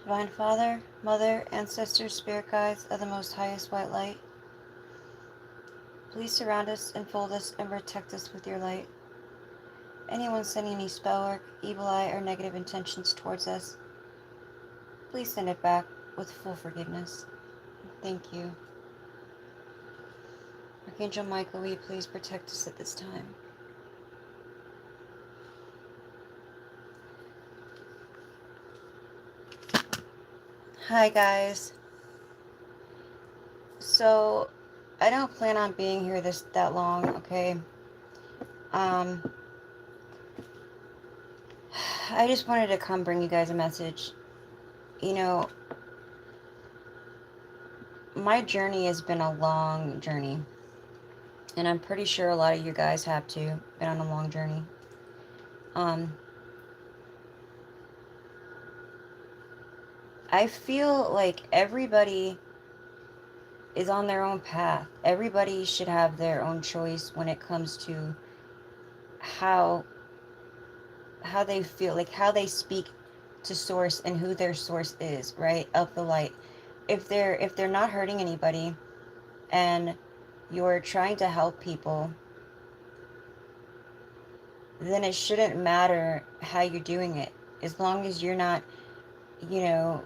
Divine Father, Mother, Ancestors, Spirit Guides of the most highest white light, please surround us, enfold us, and protect us with your light. Anyone sending any spell work, evil eye, or negative intentions towards us, please send it back with full forgiveness. Thank you. Archangel Michael, will you please protect us at this time? Hi guys. So I don't plan on being here that long, okay? Um I just wanted to come bring you guys a message. You know, my journey has been a long journey. And I'm pretty sure a lot of you guys have too been on a long journey. Um I feel like everybody is on their own path. Everybody should have their own choice when it comes to how how they feel, like how they speak to source and who their source is, right? Of the light. If they're not hurting anybody and you're trying to help people, then it shouldn't matter how you're doing it. As long as you're not, you know,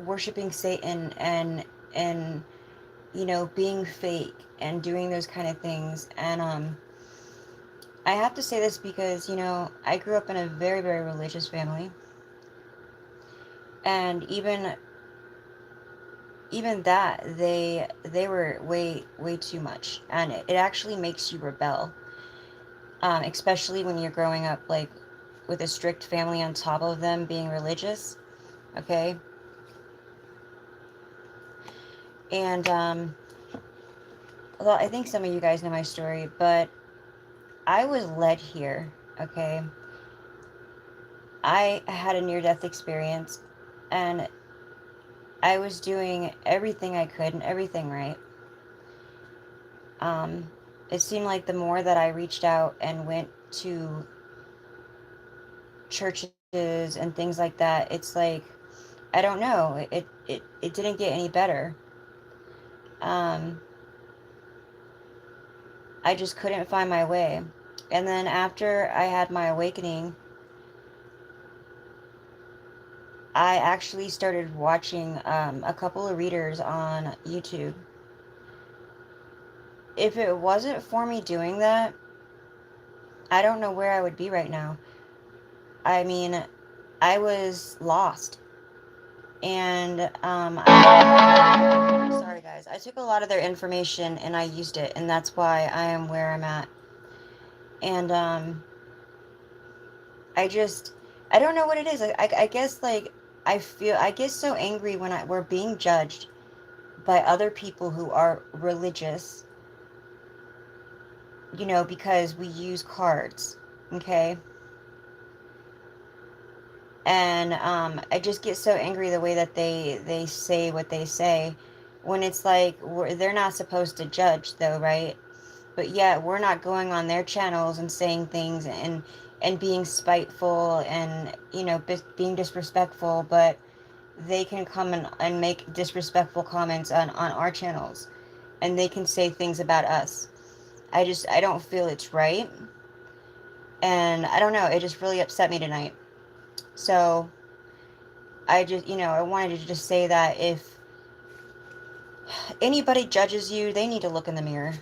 worshiping Satan and being fake and doing those kind of things. And I have to say this because, I grew up in a very, very religious family. And even that, they were way, way too much. And it actually makes you rebel. Especially when you're growing up like with a strict family on top of them being religious. Okay. And well, I think some of you guys know my story, but I was led here. Okay. I had a near death experience, and I was doing everything I could and everything right. Um, it seemed like the more that I reached out and went to churches and things like that, it's like, I don't know, it didn't get any better. Um, I just couldn't find my way. And then after I had my awakening, I actually started watching a couple of readers on YouTube. If it wasn't for me doing that, I don't know where I would be right now. I mean, I was lost. And sorry guys, I took a lot of their information and I used it, and that's why I am where I'm at. And I just, I don't know what it is. I guess like I get so angry when we're being judged by other people who are religious, because we use cards, okay? And I just get so angry the way that they say what they say, when it's like they're not supposed to judge though, right? But yet we're not going on their channels and saying things and being spiteful and being disrespectful, but they can come and make disrespectful comments on our channels, and they can say things about us. I don't feel it's right, and I don't know, it just really upset me tonight. So I just, I wanted to just say that if anybody judges you, they need to look in the mirror.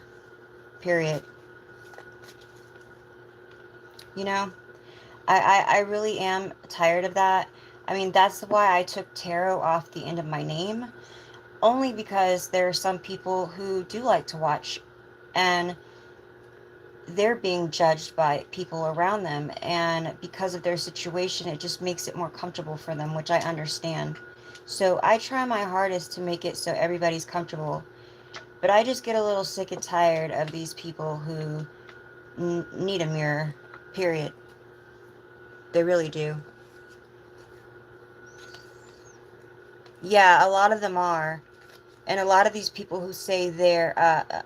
Period. You know? I really am tired of that. I mean, that's why I took tarot off the end of my name. Only because there are some people who do like to watch, and they're being judged by people around them. And because of their situation, it just makes it more comfortable for them, which I understand. So I try my hardest to make it so everybody's comfortable. But I just get a little sick and tired of these people who need a mirror. Period. They really do. Yeah, a lot of them are. And a lot of these people who say they're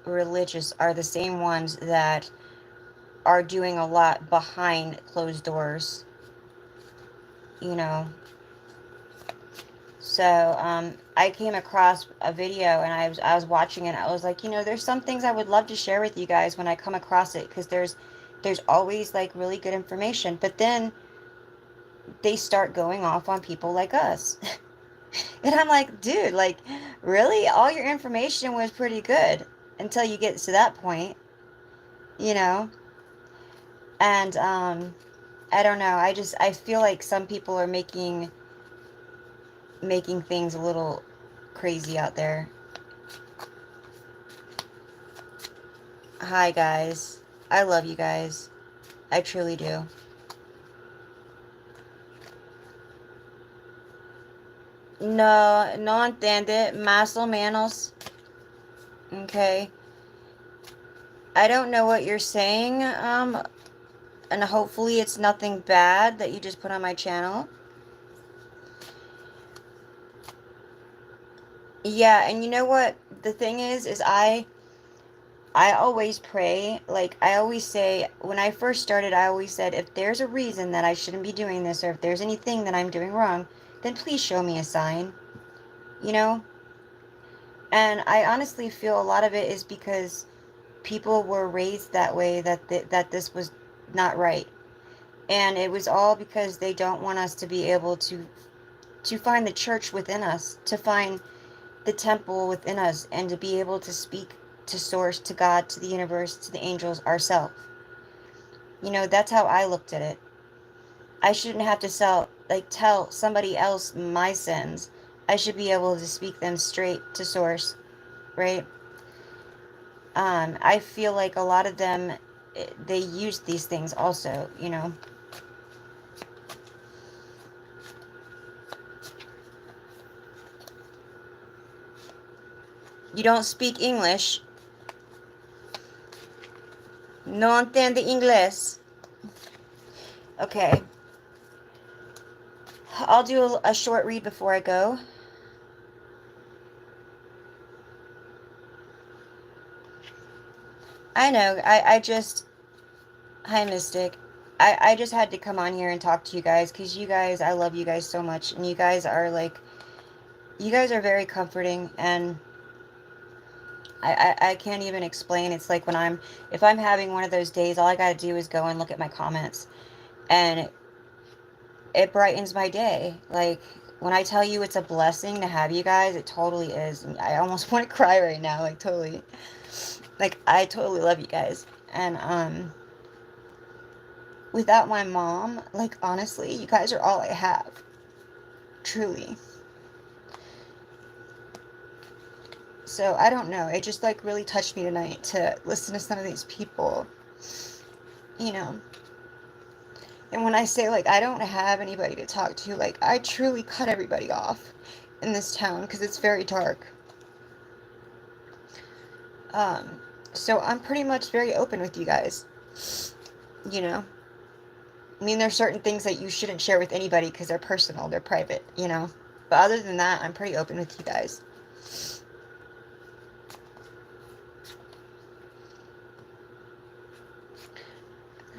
religious are the same ones that are doing a lot behind closed doors, you know. So I came across a video, and I was watching it, and I was like, there's some things I would love to share with you guys when I come across it, because there's always like really good information, but then they start going off on people like us. And I'm like, dude, like, really? All your information was pretty good until you get to that point, you know? And I don't know. I feel like some people are making things a little crazy out there. Hi guys. I love you guys. I truly do. No, no entiende, más o menos. Okay. I don't know what you're saying, and hopefully it's nothing bad that you just put on my channel. Yeah, and you know what the thing is I always pray, like I always say, when I first started, I always said, if there's a reason that I shouldn't be doing this, or if there's anything that I'm doing wrong, then please show me a sign, you know? And I honestly feel a lot of it is because people were raised that way, that this was not right. And it was all because they don't want us to be able to find the church within us, to find the temple within us, and to be able to speak to source, to God, to the universe, to the angels, ourselves. That's how I looked at it. I shouldn't have to tell somebody else my sins. I should be able to speak them straight to source, right? I feel like a lot of them, they use these things also. You don't speak English. No entiende inglés. Okay. I'll do a short read before I go. I know. Hi, Mystic. I just had to come on here and talk to you guys, because you guys, I love you guys so much. And you guys are very comforting. And I can't even explain. It's like if I'm having one of those days, all I got to do is go and look at my comments. And it brightens my day. Like, when I tell you it's a blessing to have you guys, it totally is. And I almost want to cry right now. Like, totally. Like, I totally love you guys. And, without my mom, like, honestly, you guys are all I have. Truly. So, I don't know. It just, like, really touched me tonight to listen to some of these people. You know. And when I say, like, I don't have anybody to talk to, like, I truly cut everybody off in this town, because it's very dark. So I'm pretty much very open with you guys. You know. I mean, there's certain things that you shouldn't share with anybody because they're personal, they're private, you know. But other than that, I'm pretty open with you guys.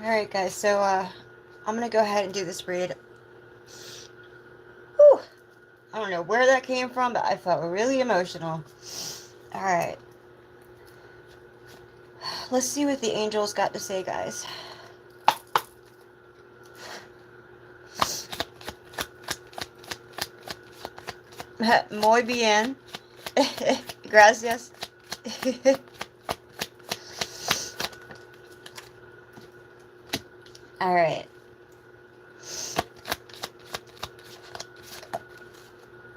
Alright, guys, so, I'm gonna go ahead and do this read. Whew! I don't know where that came from, but I felt really emotional. Alright. Let's see what the angels got to say, guys. Muy bien. Gracias. Alright.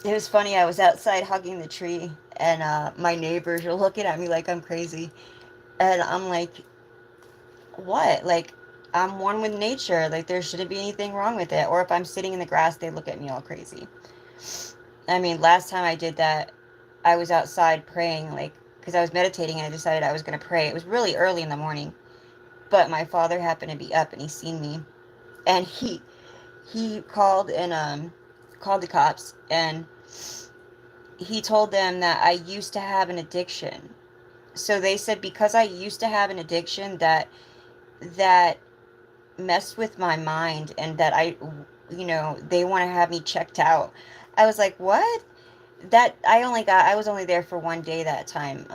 It was funny, I was outside hugging the tree, and my neighbors are looking at me like I'm crazy. And I'm like, what? Like, I'm one with nature. Like, there shouldn't be anything wrong with it. Or if I'm sitting in the grass, they look at me all crazy. I mean, last time I did that, I was outside praying, like, because I was meditating and I decided I was going to pray. It was really early in the morning, but my father happened to be up and he seen me, and he called and called the cops, and he told them that I used to have an addiction. So they said because I used to have an addiction, that that messed with my mind, and that they want to have me checked out. I was like, what? That I was only there for one day that time.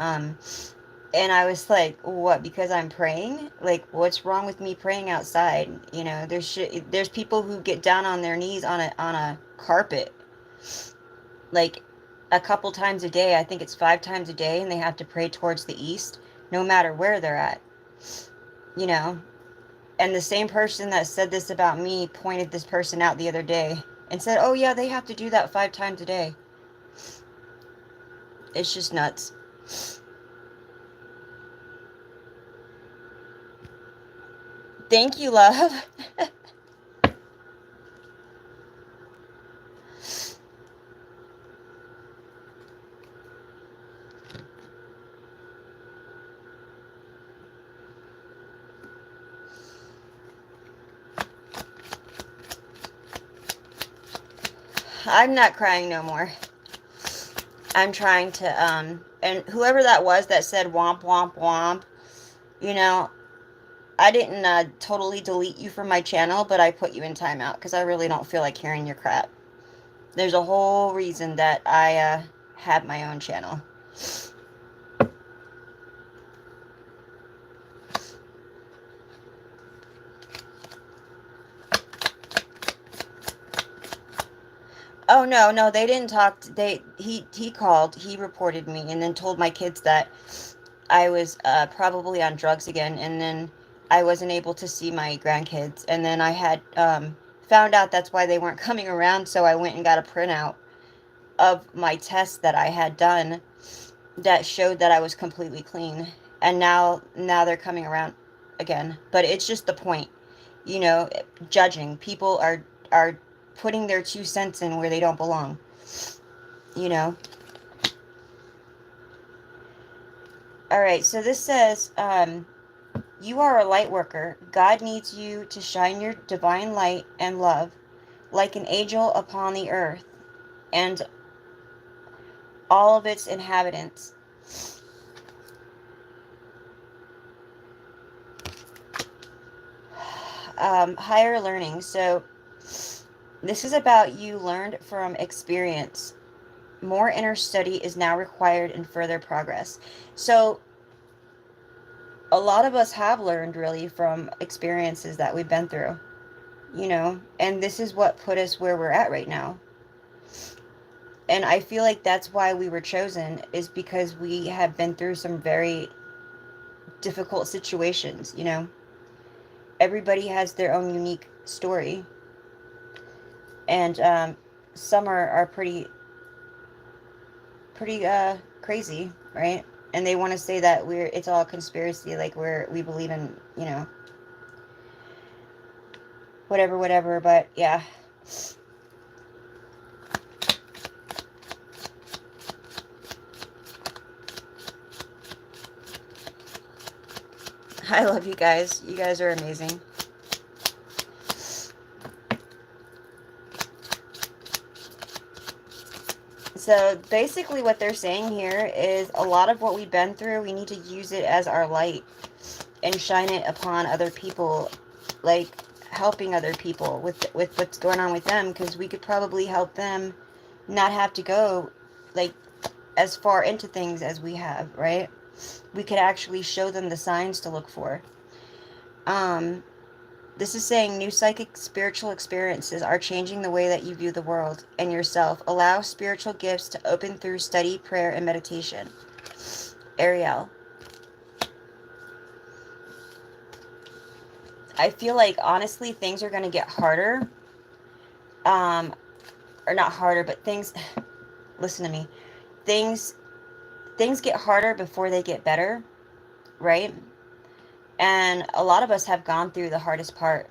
And I was like, what? Because I'm praying? Like, what's wrong with me praying outside? There's people who get down on their knees on a carpet, like a couple times a day. I think it's 5 times a day, and they have to pray towards the east, no matter where they're at. You know, and the same person that said this about me pointed this person out the other day and said, "Oh yeah, they have to do that 5 times a day." It's just nuts. Thank you, love. I'm not crying no more. I'm trying to, and whoever that was that said womp womp womp, you know, I didn't totally delete you from my channel, but I put you in timeout because I really don't feel like hearing your crap. There's a whole reason that I have my own channel. Oh no, no, they didn't talk. He called. He reported me, and then told my kids that I was probably on drugs again, and then I wasn't able to see my grandkids, and then I had found out that's why they weren't coming around. So I went and got a printout of my test that I had done that showed that I was completely clean, and now they're coming around again. But it's just the point, you know, judging people are putting their 2 cents in where they don't belong, you know. All right, so this says, you are a light worker. God needs you to shine your divine light and love like an angel upon the earth and all of its inhabitants. Higher learning. So this is about you learned from experience. More inner study is now required in further progress. So a lot of us have learned really from experiences that we've been through, you know, and this is what put us where we're at right now. And I feel like that's why we were chosen, is because we have been through some very difficult situations, you know. Everybody has their own unique story. And some are pretty crazy, right? And they want to say that it's all conspiracy, like we believe in, you know, whatever, but yeah. I love you guys. You guys are amazing. So basically what they're saying here is a lot of what we've been through, we need to use it as our light and shine it upon other people, like helping other people with what's going on with them, because we could probably help them not have to go like as far into things as we have, right? We could actually show them the signs to look for. This is saying new psychic spiritual experiences are changing the way that you view the world and yourself. Allow spiritual gifts to open through study, prayer, and meditation. Ariel. I feel like honestly things are going to get harder. Or not harder, but things listen to me. Things get harder before they get better, right? And a lot of us have gone through the hardest part.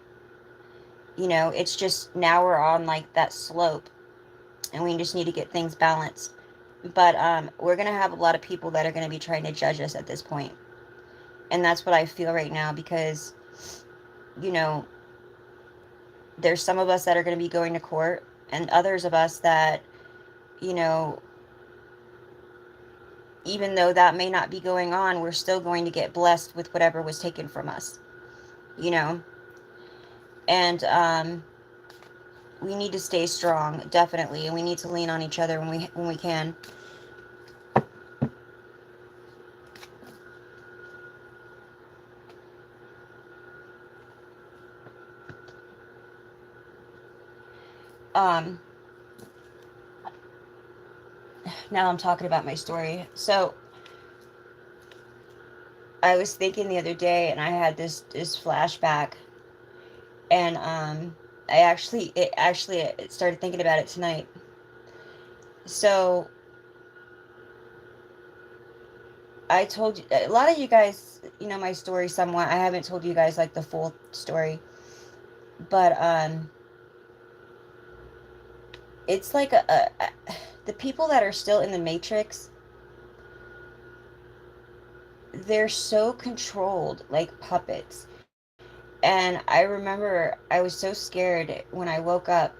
You know, it's just now we're on like that slope and we just need to get things balanced. But we're going to have a lot of people that are going to be trying to judge us at this point. And that's what I feel right now, because, you know, there's some of us that are going to be going to court, and others of us that, you know, even though that may not be going on, we're still going to get blessed with whatever was taken from us. you know, and we need to stay strong, definitely, and we need to lean on each other when we can. Um, Now I'm talking about my story. So I was thinking the other day, and I had this flashback, and I started thinking about it tonight. So I told you, a lot of you guys, my story somewhat. I haven't told you guys like the full story, but it's like the people that are still in the matrix, they're so controlled like puppets. And I remember I was so scared when I woke up,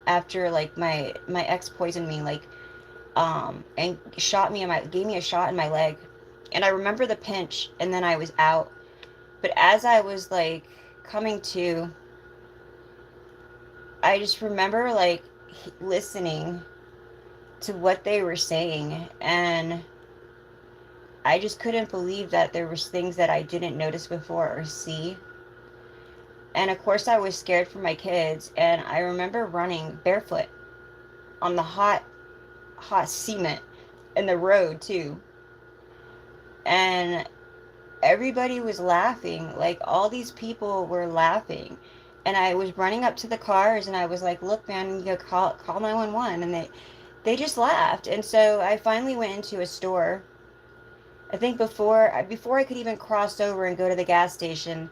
after like my ex poisoned me, like, and shot me in my gave me a shot in my leg, and I remember the pinch, and then I was out. But as I was like coming to, I just remember like listening to what they were saying, and I just couldn't believe that there was things that I didn't notice before or see. And of course I was scared for my kids, and I remember running barefoot on the hot cement in the road too. And everybody was laughing. Like all these people were laughing. And I was running up to the cars, and I was like, "Look, man, you call 911." And they just laughed. And so I finally went into a store. I think before I could even cross over and go to the gas station,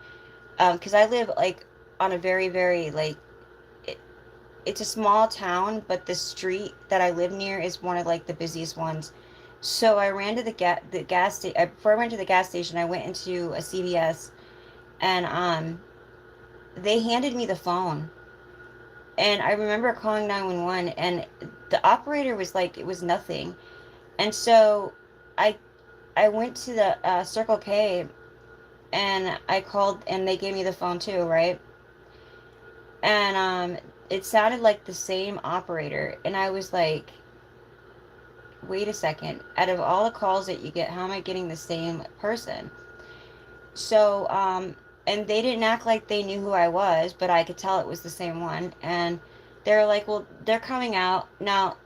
because I live like on a very very like, it, it's a small town, but the street that I live near is one of like the busiest ones. So I ran to the gas station. Before I went to the gas station, I went into a CVS, and they handed me the phone. And I remember calling 911, and the operator was like, it was nothing. And so I I went to the Circle K, and I called, and they gave me the phone too, right? And it sounded like the same operator, and I was like, wait a second. Out of all the calls that you get, how am I getting the same person? So and they didn't act like they knew who I was, but I could tell it was the same one. And they're like, well, they're coming out now.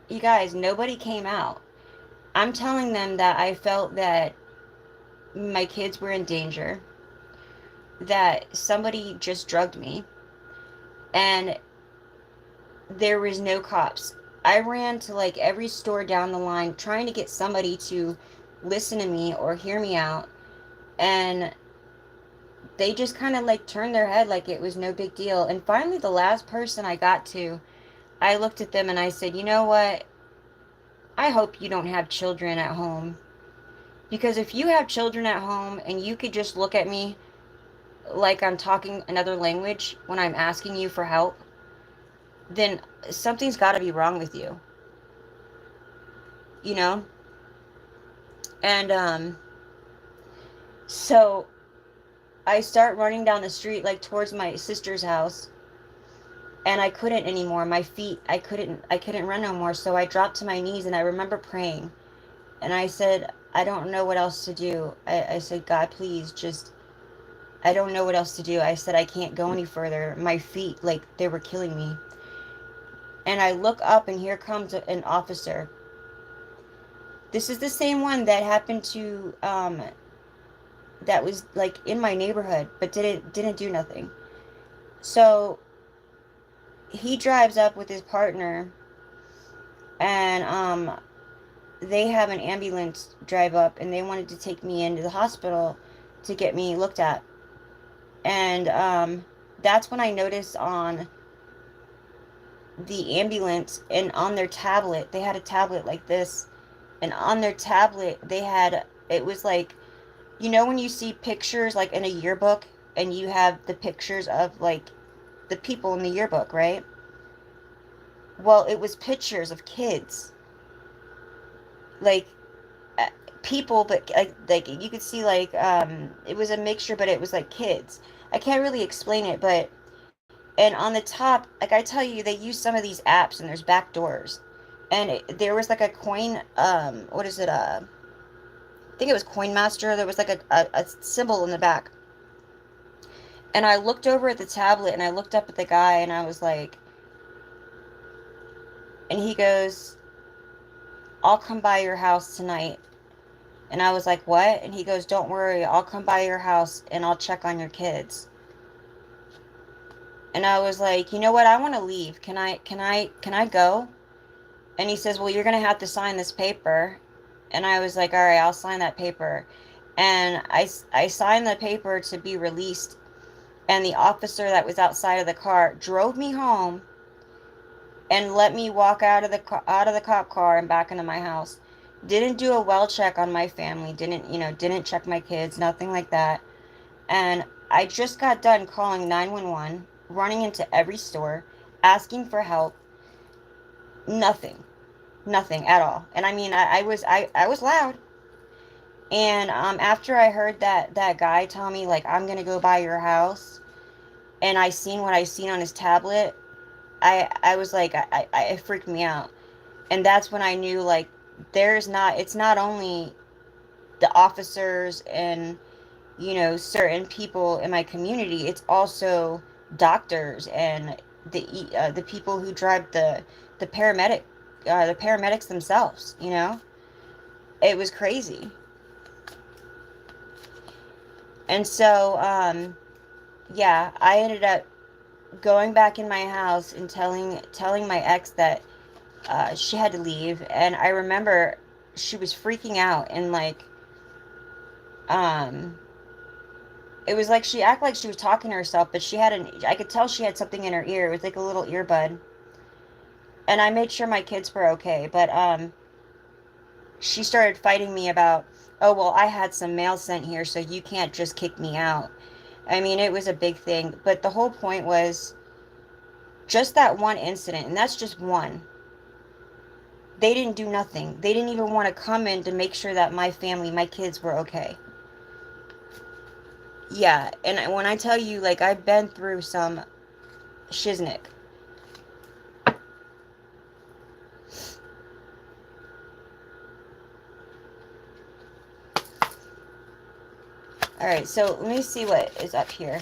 You guys, nobody came out. I'm telling them that I felt that my kids were in danger, that somebody just drugged me, and there was no cops. I ran to like every store down the line trying to get somebody to listen to me or hear me out, and they just kind of like turned their head like it was no big deal. And finally, the last person I got to, I looked at them and I said, "You know what? I hope you don't have children at home. Because if you have children at home and you could just look at me like I'm talking another language when I'm asking you for help, then something's got to be wrong with you." You know? And so I start running down the street like towards my sister's house, and I couldn't anymore. My feet, I couldn't run no more. So I dropped to my knees, and I remember praying, and I said, I don't know what else to do. I said, God, please, just, I don't know what else to do. I said, I can't go any further. My feet, like, they were killing me. And I look up, and here comes an officer. This is the same one that happened to, that was like in my neighborhood, but didn't do nothing. So he drives up with his partner, and they have an ambulance drive up, and they wanted to take me into the hospital to get me looked at. And that's when I noticed on the ambulance and on their tablet, they had a tablet like this, and on their tablet they had, it was like, when you see pictures like in a yearbook, and you have the pictures of like the people in the yearbook, right? Well, it was pictures of kids, like people, but like you could see like it was a mixture, but it was like kids. I can't really explain it, but and on the top, like I tell you, they use some of these apps and there's back doors, and there was like a coin. What is it? I think it was Coin Master. There was like a symbol in the back, and I looked over at the tablet and I looked up at the guy and I was like, and he goes, "I'll come by your house tonight." And I was like, "What?" And he goes, "Don't worry, I'll come by your house and I'll check on your kids." And I was like, "You know what? I want to leave. Can I go?" And he says, "Well, you're going to have to sign this paper." And I was like, "All right, I'll sign that paper." And I signed the paper to be released. And the officer that was outside of the car drove me home and let me walk out of the cop car and back into my house. Didn't do a well check on my family. Didn't check my kids. Nothing like that. And I just got done calling 911, running into every store, asking for help. Nothing. Nothing at all. And I mean, I was loud. And after I heard that guy tell me like I'm gonna go by your house, and I seen what I seen on his tablet, I was like it freaked me out. And that's when I knew like it's not only the officers and certain people in my community, it's also doctors and the people who drive the paramedics themselves. It was crazy. And so yeah, I ended up going back in my house and telling my ex that she had to leave. And I remember she was freaking out and like um it was like she acted like she was talking to herself, but I could tell she had something in her ear. It was like a little earbud. And I made sure my kids were okay, but she started fighting me about, "Oh, well, I had some mail sent here, so you can't just kick me out." I mean, it was a big thing, but the whole point was just that one incident, and that's just one. They didn't do nothing. They didn't even want to come in to make sure that my family, my kids were okay. Yeah, and when I tell you, like, I've been through some shiznick. Alright, so let me see what is up here.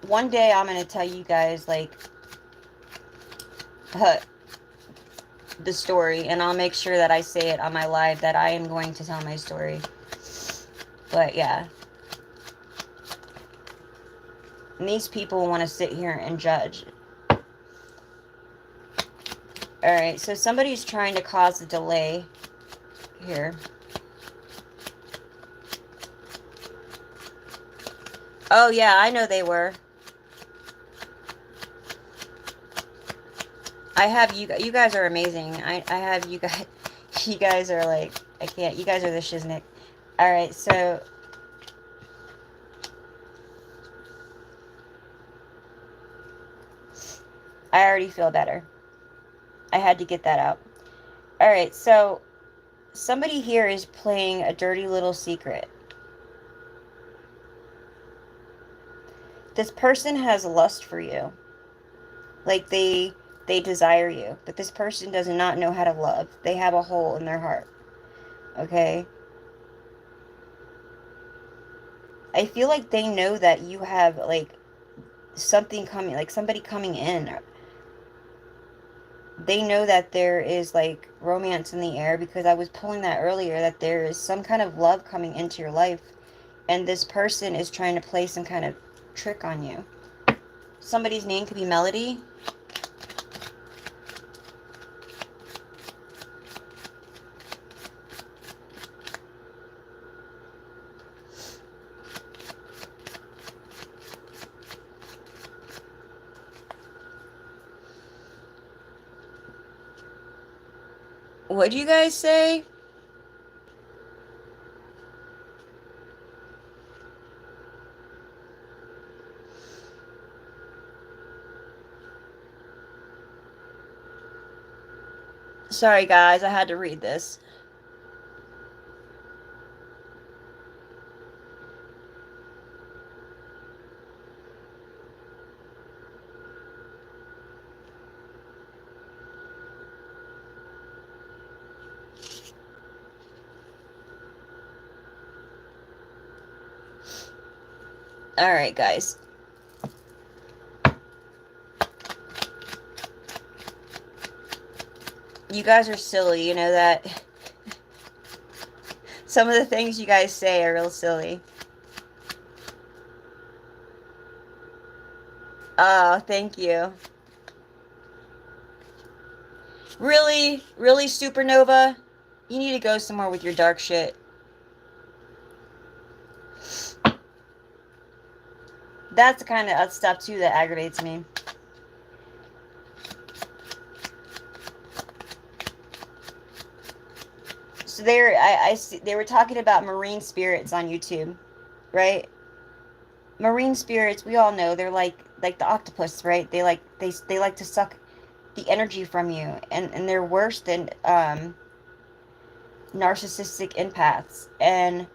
One day I'm going to tell you guys, like, uh, the story, and I'll make sure that I say it on my live that I am going to tell my story. But yeah. And these people want to sit here and judge. Alright, so somebody's trying to cause a delay here. Oh yeah, I know they were. I have you guys are amazing. I have you guys. You guys are like, I can't. You guys are the shiznick. Alright, so I already feel better. I had to get that out. Alright, so somebody here is playing a dirty little secret. This person has lust for you. Like they desire you, but this person does not know how to love. They have a hole in their heart. Okay? I feel like they know that you have like something coming, like somebody coming in. They know that there is like romance in the air, because I was pulling that earlier, that there is some kind of love coming into your life, and this person is trying to play some kind of trick on you. Somebody's name could be Melody. What'd you guys say? Sorry guys, I had to read this. All right, guys. You guys are silly, you know that? Some of the things you guys say are real silly. Oh, thank you. Really? Really, Supernova? You need to go somewhere with your dark shit. That's the kind of stuff, too, that aggravates me. So they were talking about marine spirits on YouTube, right? Marine spirits, we all know they're like the octopus, right? They like to suck the energy from you, and they're worse than narcissistic empaths. And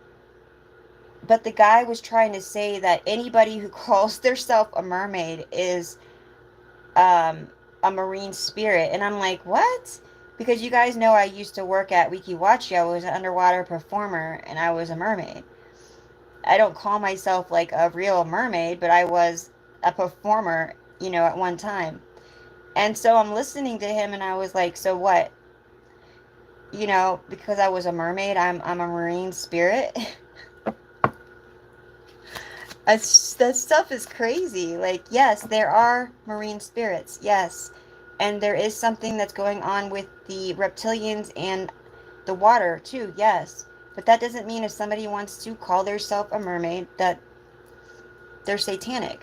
but the guy was trying to say that anybody who calls themselves a mermaid is um a marine spirit, and I'm like, what? Because you guys know I used to work at Wikiwachi. I was an underwater performer, and I was a mermaid. I don't call myself like a real mermaid, but I was a performer, at one time. And so I'm listening to him, and I was like, so what? Because I was a mermaid, I'm a marine spirit. That stuff is crazy. Like, yes, there are marine spirits, yes. And there is something that's going on with the reptilians and the water, too, yes. But that doesn't mean if somebody wants to call themselves a mermaid that they're satanic.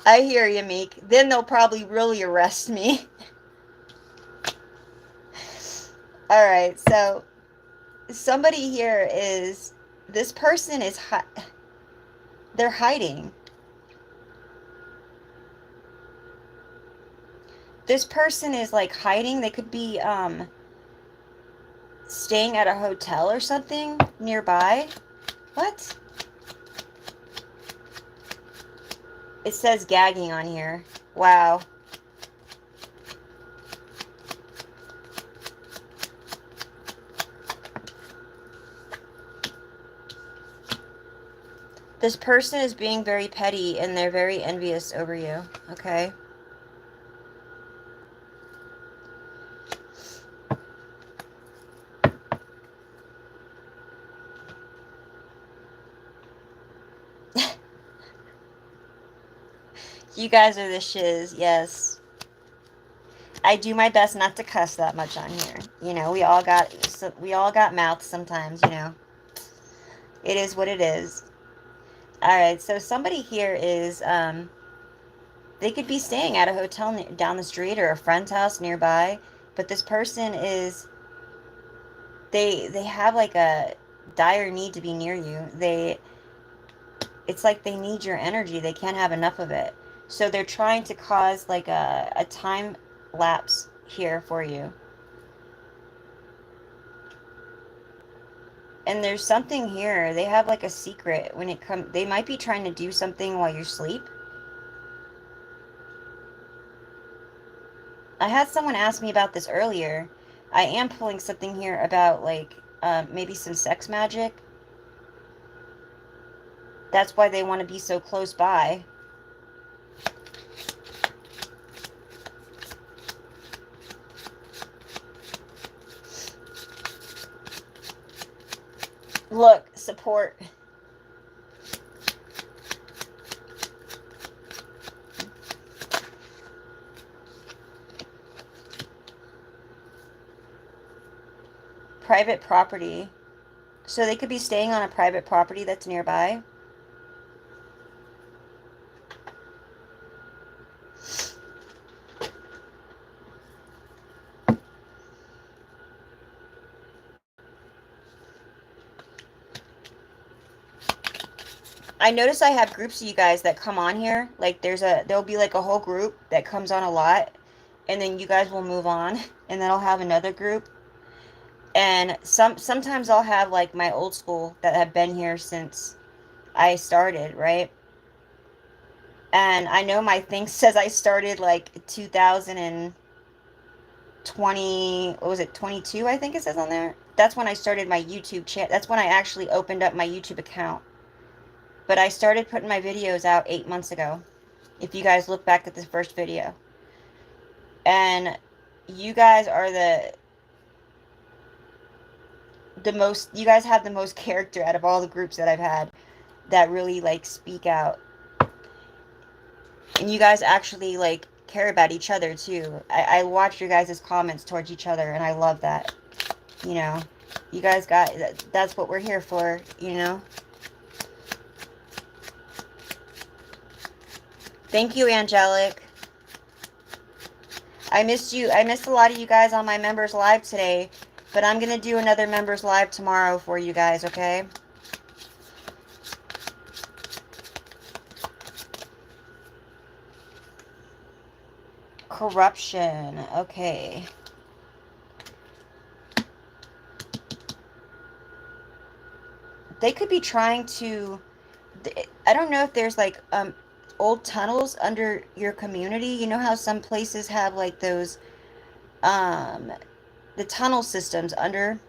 I hear you, Meek. Then they'll probably really arrest me. All right, so somebody here is, this person is, they're hiding. This person is like hiding. They could be staying at a hotel or something nearby. What? It says gagging on here. Wow. This person is being very petty and they're very envious over you. Okay. You guys are the shiz, yes. I do my best not to cuss that much on here. We all got mouths sometimes. It is what it is. All right, so somebody here is they could be staying at a hotel down the street or a friend's house nearby, but this person is they have like a dire need to be near you. It's like they need your energy. They can't have enough of it. So they're trying to cause like a time lapse here for you. And there's something here. They have like a secret when it comes. They might be trying to do something while you sleep. I had someone ask me about this earlier. I am pulling something here about like maybe some sex magic. That's why they want to be so close by. Look, support. Private property. So they could be staying on a private property that's nearby. I notice I have groups of you guys that come on here. Like there'll be like a whole group that comes on a lot, and then you guys will move on, and then I'll have another group. And sometimes I'll have like my old school that have been here since I started, right? And I know my thing says I started like 2020, what was it, 22, I think it says on there. That's when I started my YouTube channel. That's when I actually opened up my YouTube account. But I started putting my videos out 8 months ago, if you guys look back at the first video. And you guys are the most, you guys have the most character out of all the groups that I've had that really like speak out. And you guys actually like care about each other too. I watch your guys' comments towards each other, and I love that. You know, you guys got, that's what we're here for, you know. Thank you, Angelic. I missed you. I missed a lot of you guys on my members live today, but I'm gonna do another members live tomorrow for you guys, okay? Corruption. Okay. They could be trying to, I don't know if there's like old tunnels under your community. You know how some places have like those um the tunnel systems under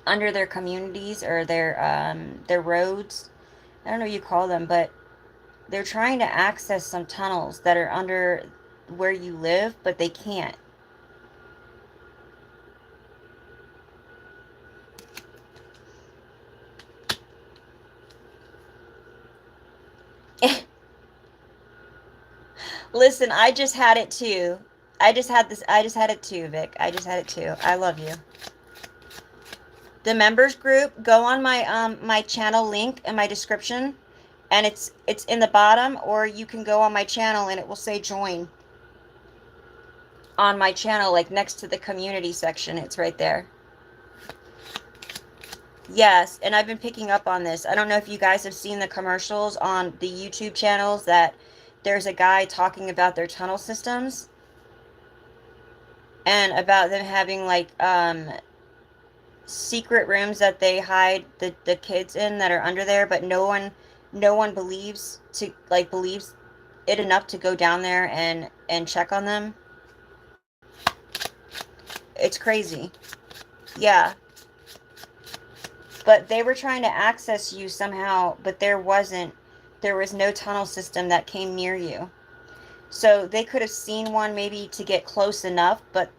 their communities or their roads. I don't know what you call them, but they're trying to access some tunnels that are under where you live, but they can't. Listen, I just had it too. I just had it too, Vic. I just had it too. I love you. The members group, go on my channel link in my description, and it's in the bottom, or you can go on my channel and it will say join on my channel, like next to the community section. It's right there. Yes, and I've been picking up on this. I don't know if you guys have seen the commercials on the YouTube channels that there's a guy talking about their tunnel systems and about them having like secret rooms that they hide the kids in that are under there, but no one believes it enough to go down there and check on them. It's crazy. Yeah. But they were trying to access you somehow, but there was no tunnel system that came near you. So they could have seen one maybe to get close enough, but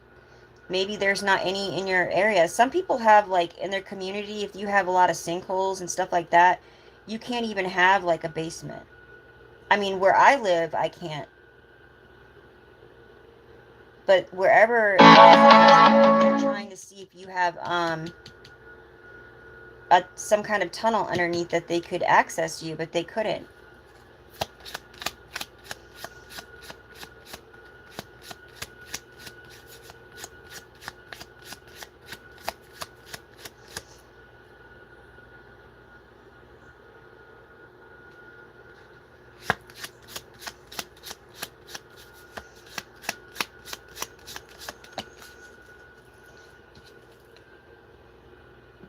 maybe there's not any in your area. Some people have, like, in their community, if you have a lot of sinkholes and stuff like that, you can't even have, like, a basement. I mean, where I live, I can't. But wherever they're trying to see if you have some kind of tunnel underneath that they could access you, but they couldn't.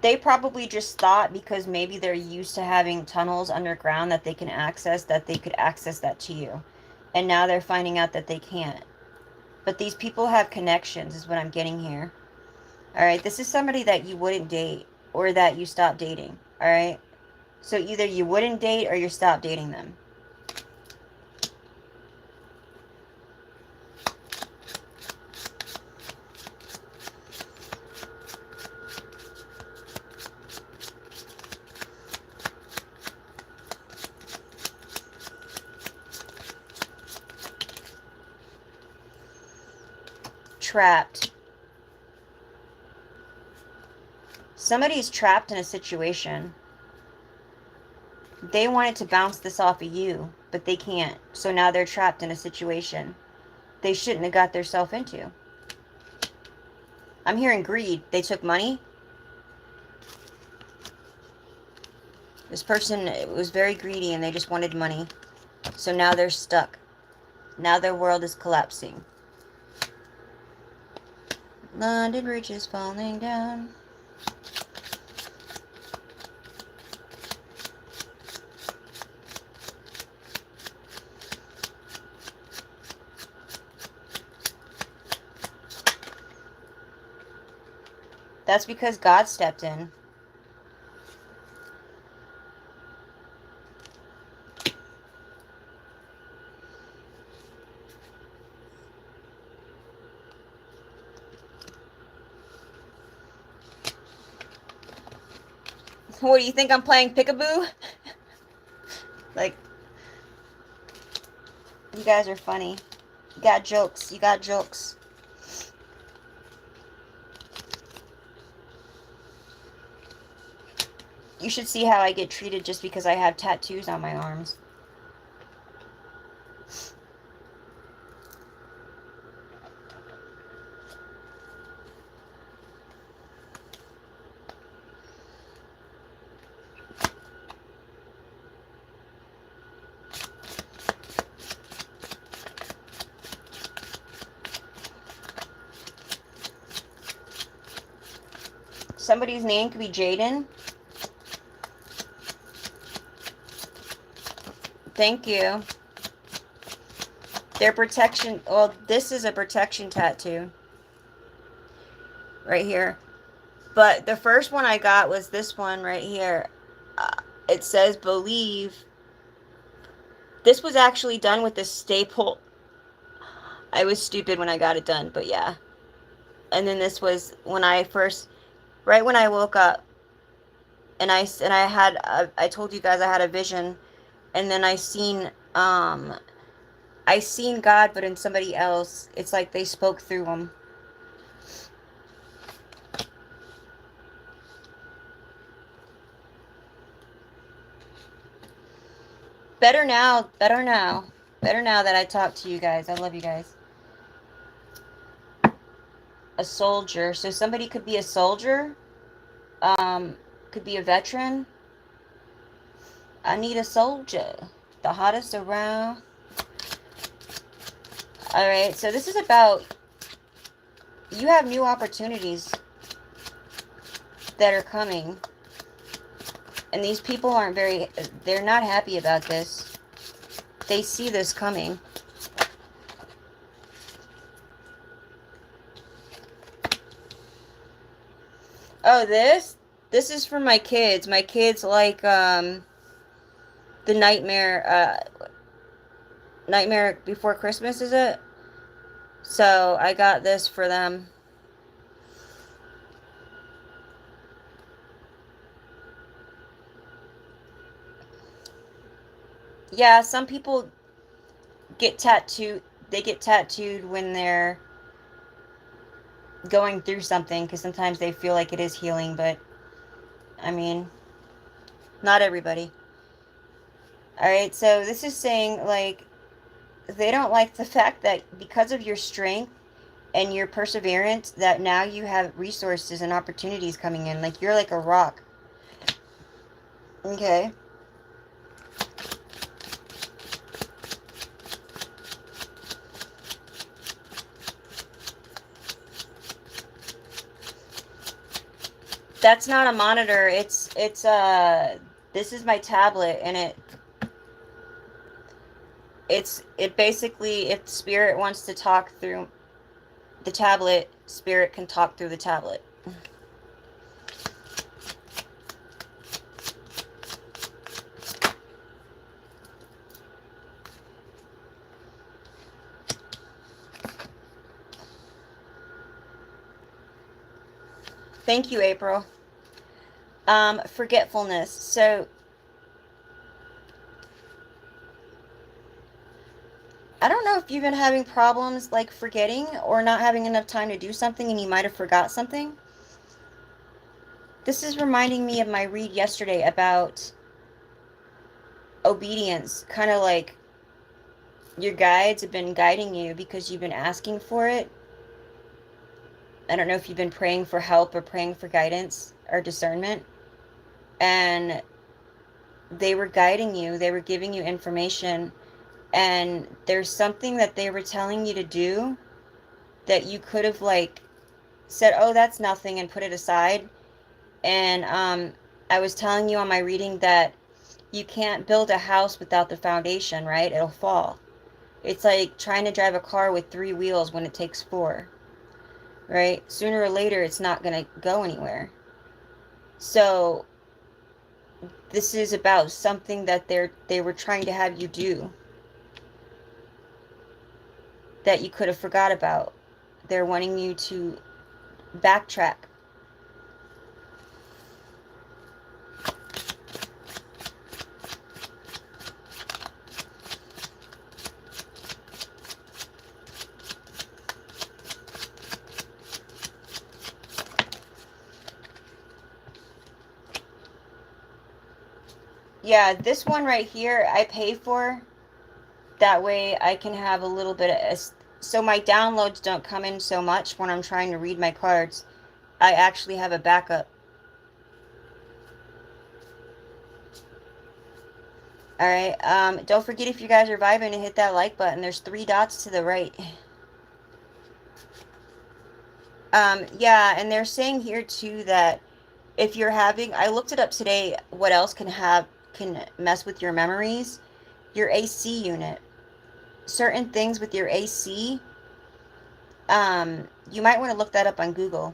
They probably just thought because maybe they're used to having tunnels underground that they can access, that they could access that to you. And now they're finding out that they can't. But these people have connections is what I'm getting here. Alright, this is somebody that you wouldn't date or that you stop dating. Alright? So either you wouldn't date or you stop dating them. Trapped. Somebody's trapped in a situation. They wanted to bounce this off of you, but they can't. So now they're trapped in a situation they shouldn't have got themselves into. I'm hearing greed. They took money. This person was very greedy and they just wanted money. So now they're stuck. Now their world is collapsing. London Bridge is falling down. That's because God stepped in. What do you think, I'm playing peekaboo? Like, you guys are funny. You got jokes. You got jokes. You should see how I get treated just because I have tattoos on my arms. Somebody's name could be Jaden. Thank you. Their protection, well, this is a protection tattoo. Right here. But the first one I got was this one right here. It says believe. This was actually done with the staple. I was stupid when I got it done, but yeah. And then this was when I first, right when I woke up, and I had, I told you guys I had a vision, and then I seen God, but in somebody else. It's like they spoke through him. Better now, better now. Better now that I talked to you guys. I love you guys. A soldier. So somebody could be a soldier. Could be a veteran. I need a soldier. The hottest around. Alright, so this is about, you have new opportunities that are coming. And these people aren't they're not happy about this. They see this coming. Oh, this is for my kids. My kids like, the Nightmare Before Christmas, is it? So I got this for them. Yeah, some people get tattooed. They get tattooed when they're going through something, because sometimes they feel like it is healing, but I mean, not everybody. Alright, so this is saying, like, they don't like the fact that because of your strength and your perseverance, that now you have resources and opportunities coming in. Like, you're like a rock. Okay. That's not a monitor. This is my tablet, and it basically, if spirit wants to talk through the tablet, spirit can talk through the tablet. Thank you, April. Forgetfulness. So I don't know if you've been having problems like forgetting or not having enough time to do something, and you might have forgot something. This is reminding me of my read yesterday about obedience. Kind of like your guides have been guiding you because you've been asking for it. I don't know if you've been praying for help or praying for guidance or discernment. And they were guiding you. They were giving you information. And there's something that they were telling you to do that you could have, like, said, oh, that's nothing, and put it aside. And I was telling you on my reading that you can't build a house without the foundation, right? It'll fall. It's like trying to drive a car with 3 wheels when it takes 4. right? Sooner or later, it's not going to go anywhere. So this is about something that they were trying to have you do that you could have forgot about. They're wanting you to backtrack. Yeah, this one right here I pay for. That way I can have a little bit of, so my downloads don't come in so much when I'm trying to read my cards. I actually have a backup. Alright, don't forget, if you guys are vibing, to hit that like button. There's 3 dots to the right. Yeah, and they're saying here too that if you're having, I looked it up today, what else can mess with your memories? Your AC unit. Certain things with your AC, you might want to look that up on Google.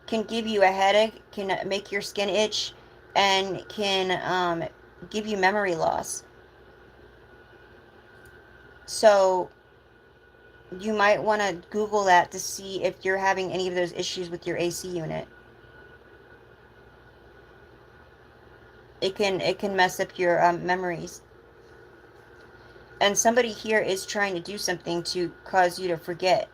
Can give you a headache, can make your skin itch, and can give you memory loss. So you might want to Google that to see if you're having any of those issues with your AC unit. It can mess up your memories. And somebody here is trying to do something to cause you to forget.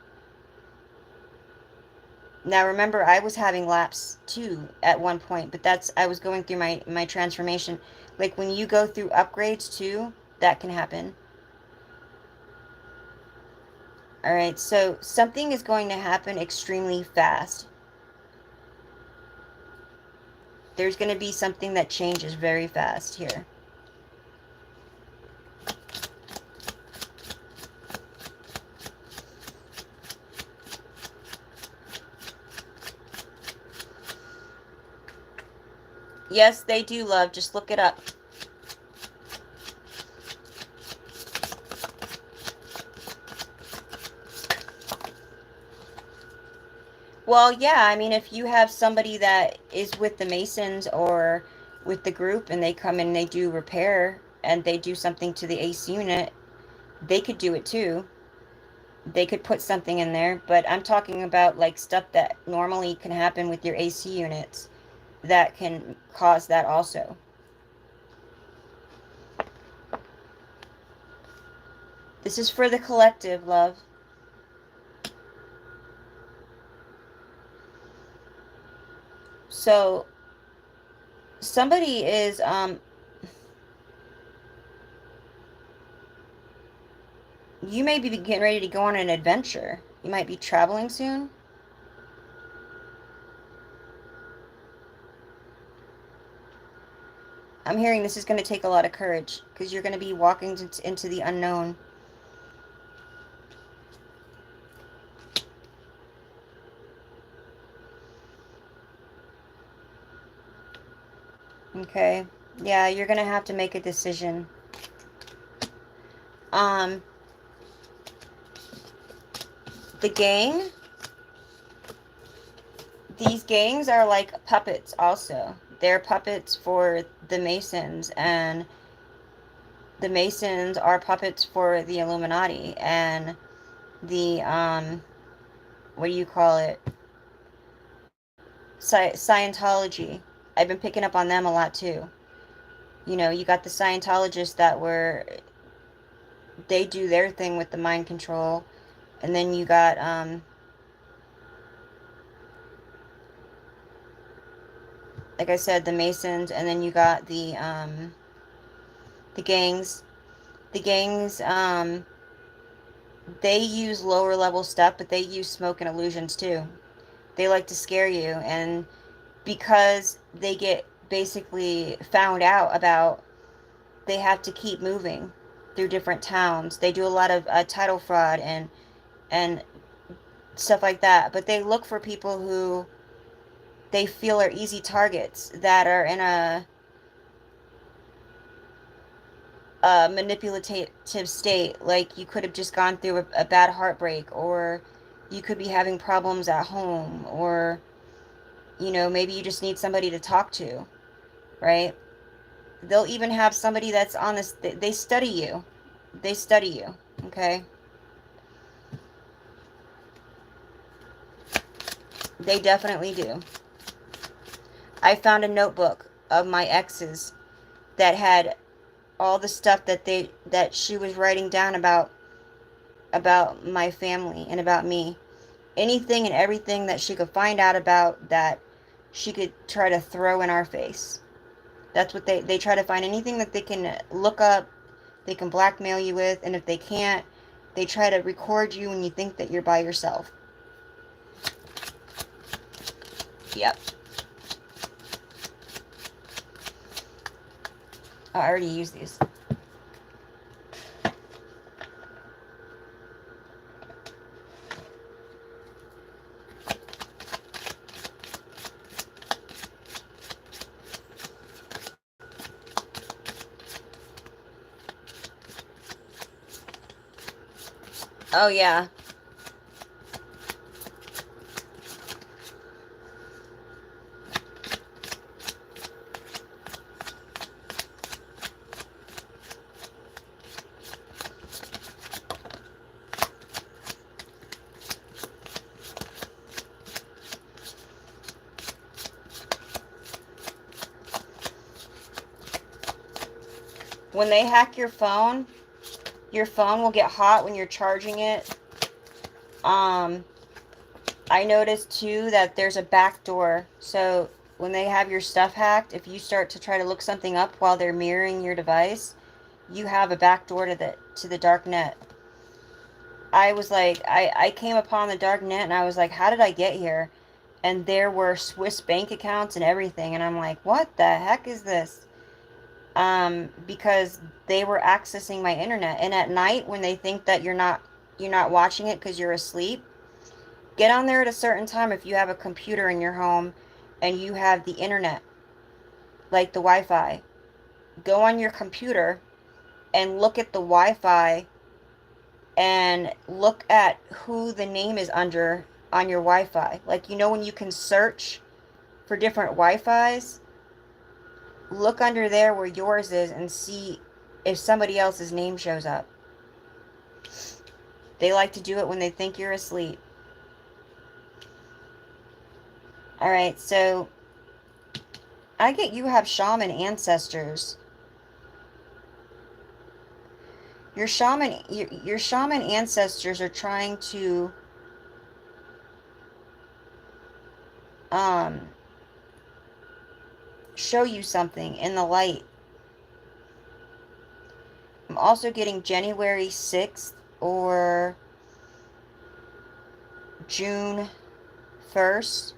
Now remember, I was having lapse too at one point, but I was going through my transformation. Like when you go through upgrades too, that can happen. All right, so something is going to happen extremely fast. There's going to be something that changes very fast here. Yes, they do, love. Just look it up. Well, yeah, I mean, if you have somebody that is with the Masons or with the group and they come in and they do repair and they do something to the AC unit, they could do it too. They could put something in there, but I'm talking about like stuff that normally can happen with your AC units that can cause that also. This is for the collective, love. So somebody is you may be getting ready to go on an adventure. You might be traveling soon. I'm hearing this is going to take a lot of courage because you're going to be walking into the unknown. Okay. Yeah, you're going to have to make a decision. Um, the gang, these gangs are like puppets also. They're puppets for the Masons, and the Masons are puppets for the Illuminati and the, what do you call it? Scientology. I've been picking up on them a lot too. You know, you got the Scientologists that they do their thing with the mind control. And then you got, like I said, the Masons, and then you got the gangs. The gangs, they use lower level stuff, but they use smoke and illusions too. They like to scare you, and because they get basically found out about, they have to keep moving through different towns. They do a lot of title fraud and stuff like that, but they look for people who they feel are easy targets, that are in a manipulative state. Like you could have just gone through a bad heartbreak, or You could be having problems at home, or, you know, maybe you just need somebody to talk to, right? They'll even have somebody that's on this, they study you. They study you, okay? They definitely do. I found a notebook of my exes that had all the stuff that she was writing down about my family and about me. Anything and everything that she could find out about that she could try to throw in our face. That's what they try to find anything that they can look up, they can blackmail you with, and if they can't, they try to record you when you think that you're by yourself. Yep. I already used these. Oh yeah. When they hack your phone will get hot when you're charging it. I noticed too that there's a back door. So when they have your stuff hacked, if you start to try to look something up while they're mirroring your device, you have a back door to the dark net. I was like, I came upon the dark net and I was like, how did I get here? And there were Swiss bank accounts and everything, and I'm like, what the heck is this? Because they were accessing my internet, and at night when they think that you're not watching it because you're asleep, get on there at a certain time if you have a computer in your home and you have the internet, like the Wi-Fi. Go on your computer and look at the Wi-Fi and look at who the name is under on your Wi-Fi. Like, you know, when you can search for different Wi-Fis, look under there where yours is and see if somebody else's name shows up. They like to do it when they think you're asleep. Alright, so I get you have shaman ancestors. Your shaman ancestors are trying to um show you something in the light. I'm also getting January 6th or June 1st.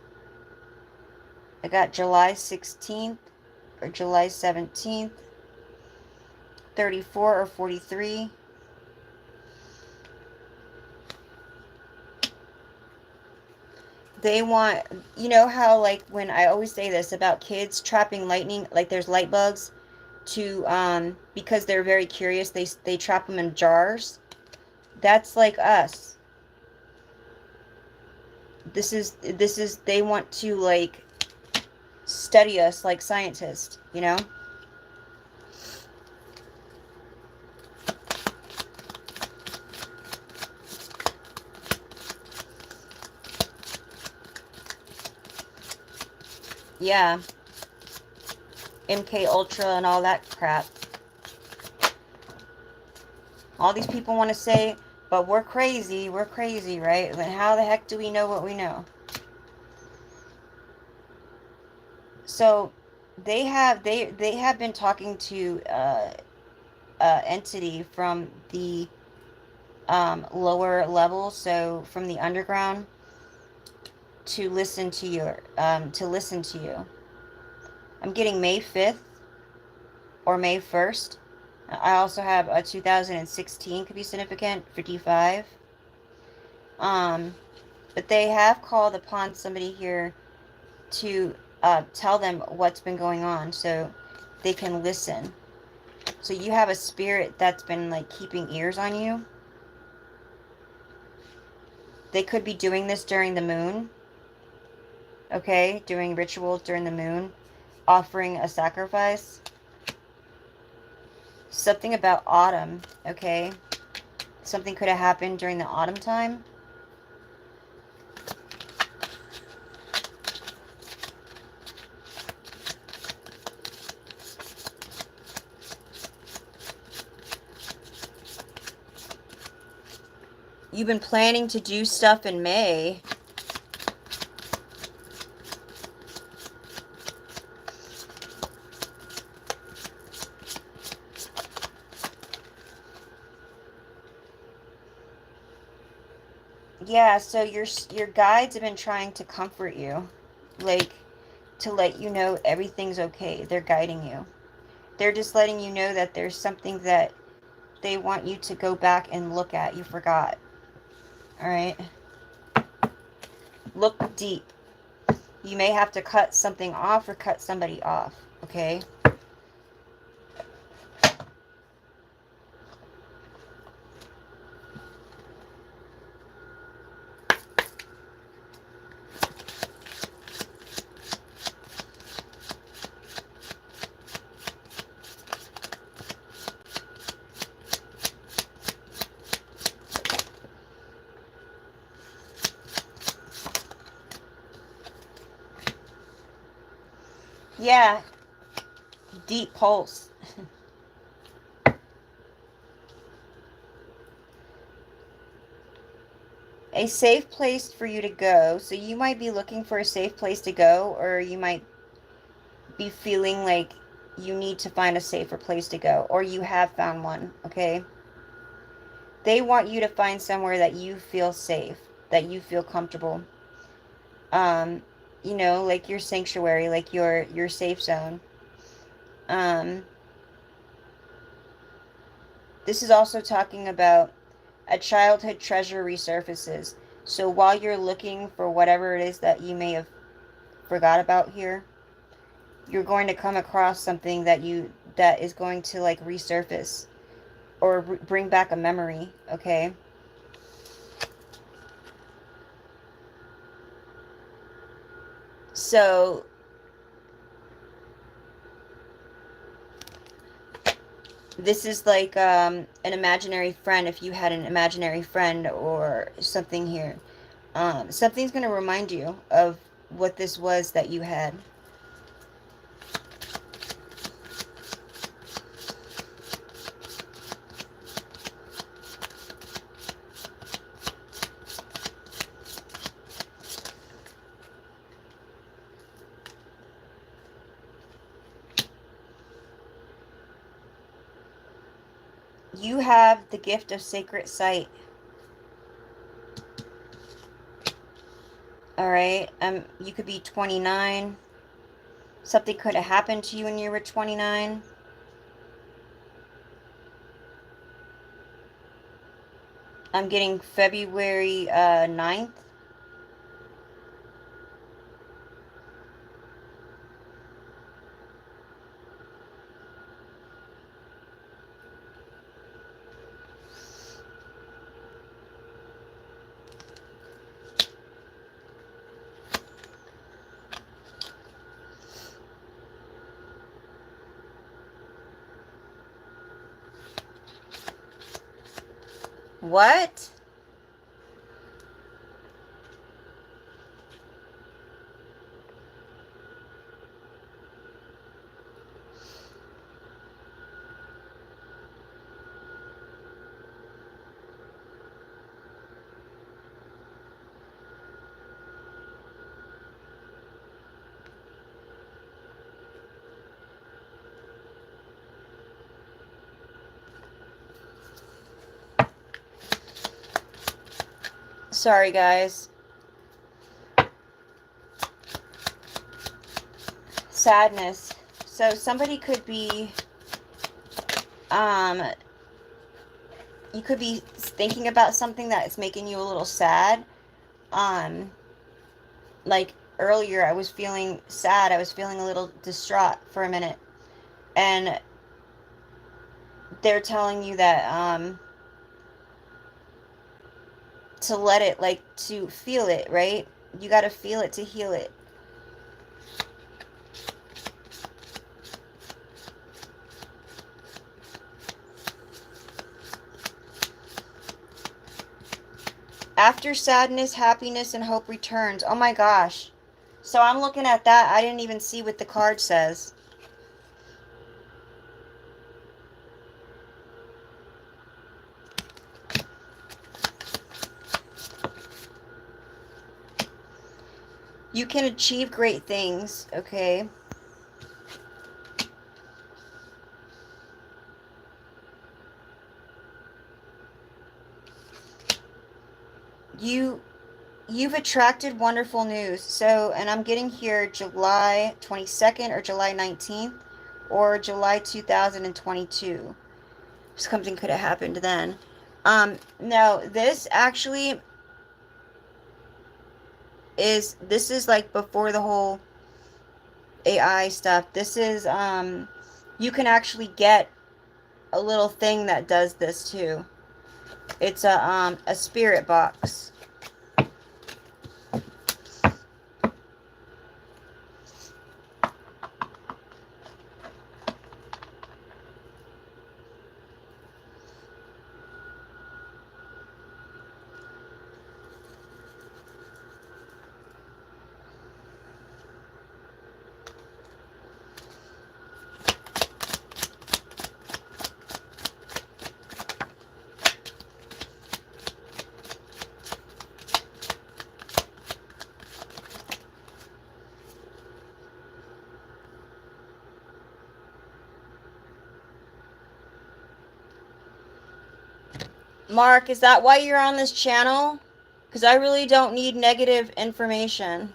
I got July 16th or July 17th, 34 or 43. They want, you know how, like, when I always say this about kids trapping lightning, like there's light bugs to, because they're very curious, they trap them in jars. That's like us. They want to, like, study us like scientists, you know? Yeah. MK Ultra and all that crap. All these people want to say, but we're crazy, right? Then how the heck do we know what we know? So they have been talking to entity from the lower level, so from the underground, to listen to you. I'm getting May 5th or May 1st. I also have a 2016 could be significant, 55. But they have called upon somebody here to tell them what's been going on so they can listen. So you have a spirit that's been, like, keeping ears on you. They could be doing this during the moon, okay? Doing rituals during the moon, offering a sacrifice. Something about autumn, okay? Something could have happened during the autumn time. You've been planning to do stuff in May. Yeah, so your guides have been trying to comfort you, like to let you know everything's okay. They're guiding you. They're just letting you know that there's something that they want you to go back and look at. You forgot. All right? Look deep. You may have to cut something off or cut somebody off, okay? Yeah, deep pulse. A safe place for you to go. So you might be looking for a safe place to go, or you might be feeling like you need to find a safer place to go, or you have found one, okay? They want you to find somewhere that you feel safe, that you feel comfortable. Um, you know, like your sanctuary, like your safe zone. Um, this is also talking about a childhood treasure resurfaces. So while you're looking for whatever it is that you may have forgot about here, you're going to come across something that is going to like resurface or bring back a memory, okay? So this is like an imaginary friend, if you had an imaginary friend or something here. Something's going to remind you of what this was that you had. You have the gift of sacred sight. All right. You could be 29. Something could have happened to you when you were 29. I'm getting February 9th. What? Sorry, guys. Sadness. So somebody could be, um, you could be thinking about something that is making you a little sad. Um, like earlier, I was feeling sad. I was feeling a little distraught for a minute. And they're telling you that, to let it, like, to feel it, right? You got to feel it to heal it. After sadness, happiness, and hope returns. Oh my gosh. So I'm looking at that. I didn't even see what the card says. You can achieve great things, okay? You've attracted wonderful news. So, and I'm getting here July 22nd or July 19th or July 2022. Something could have happened then. No, this actually this is like before the whole AI stuff. This is you can actually get a little thing that does this too. It's a spirit box. Mark, is that why you're on this channel? Because I really don't need negative information.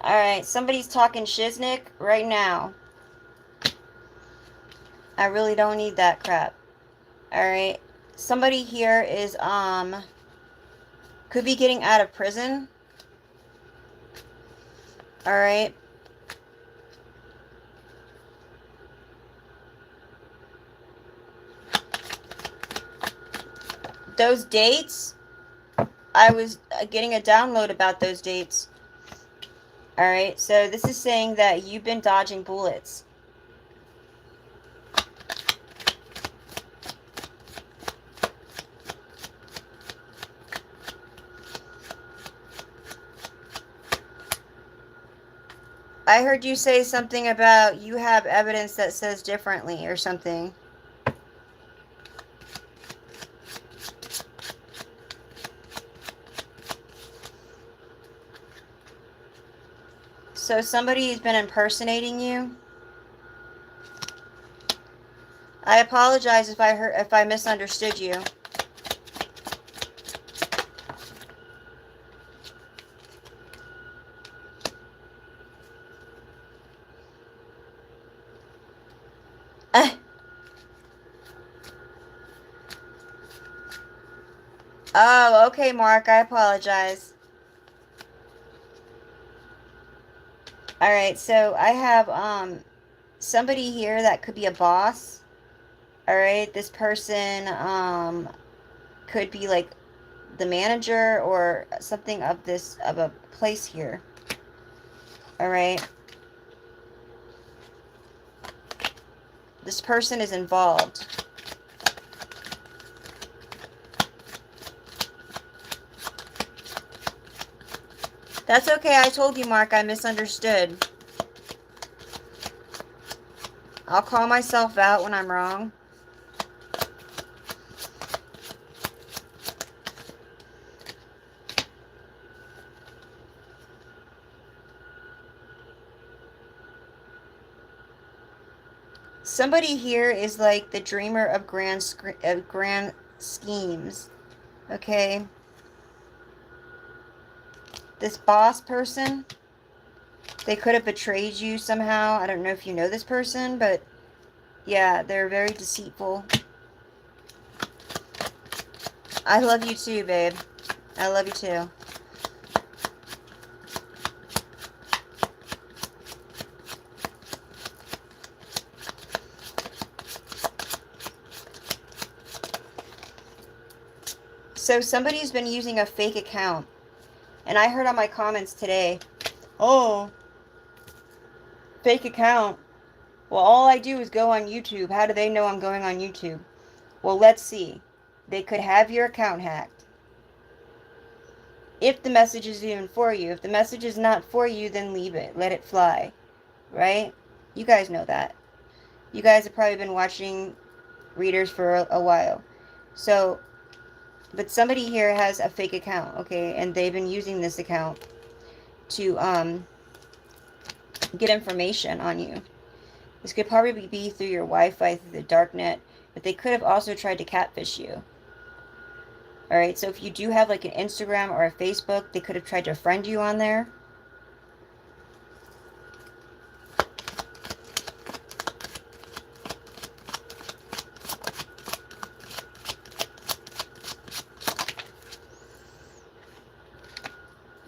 Alright, somebody's talking shiznick right now. I really don't need that crap. Alright. Somebody here is, could be getting out of prison. Alright. Those dates, I was getting a download about those dates. Alright, so this is saying that you've been dodging bullets. I heard you say something about you have evidence that says differently or something. So somebody's been impersonating you. I apologize if I misunderstood you. Oh, okay, Mark. I apologize. Alright, so I have somebody here that could be a boss. Alright, this person could be like the manager or something of a place here. Alright. This person is involved. That's okay. I told you, Mark. I misunderstood. I'll call myself out when I'm wrong. Somebody here is like the dreamer of grand schemes. Okay? This boss person, they could have betrayed you somehow. I don't know if you know this person, but yeah, they're very deceitful. I love you too, babe. I love you too. So somebody's been using a fake account. And I heard on my comments today, oh, fake account. Well, all I do is go on YouTube. How do they know I'm going on YouTube? Well, let's see. They could have your account hacked. If the message is even for you. If the message is not for you, then leave it. Let it fly. Right? You guys know that. You guys have probably been watching readers for a while. So, but somebody here has a fake account, okay? And they've been using this account to get information on you. This could probably be through your Wi-Fi, through the darknet, but they could have also tried to catfish you. Alright, so if you do have like an Instagram or a Facebook, they could have tried to friend you on there.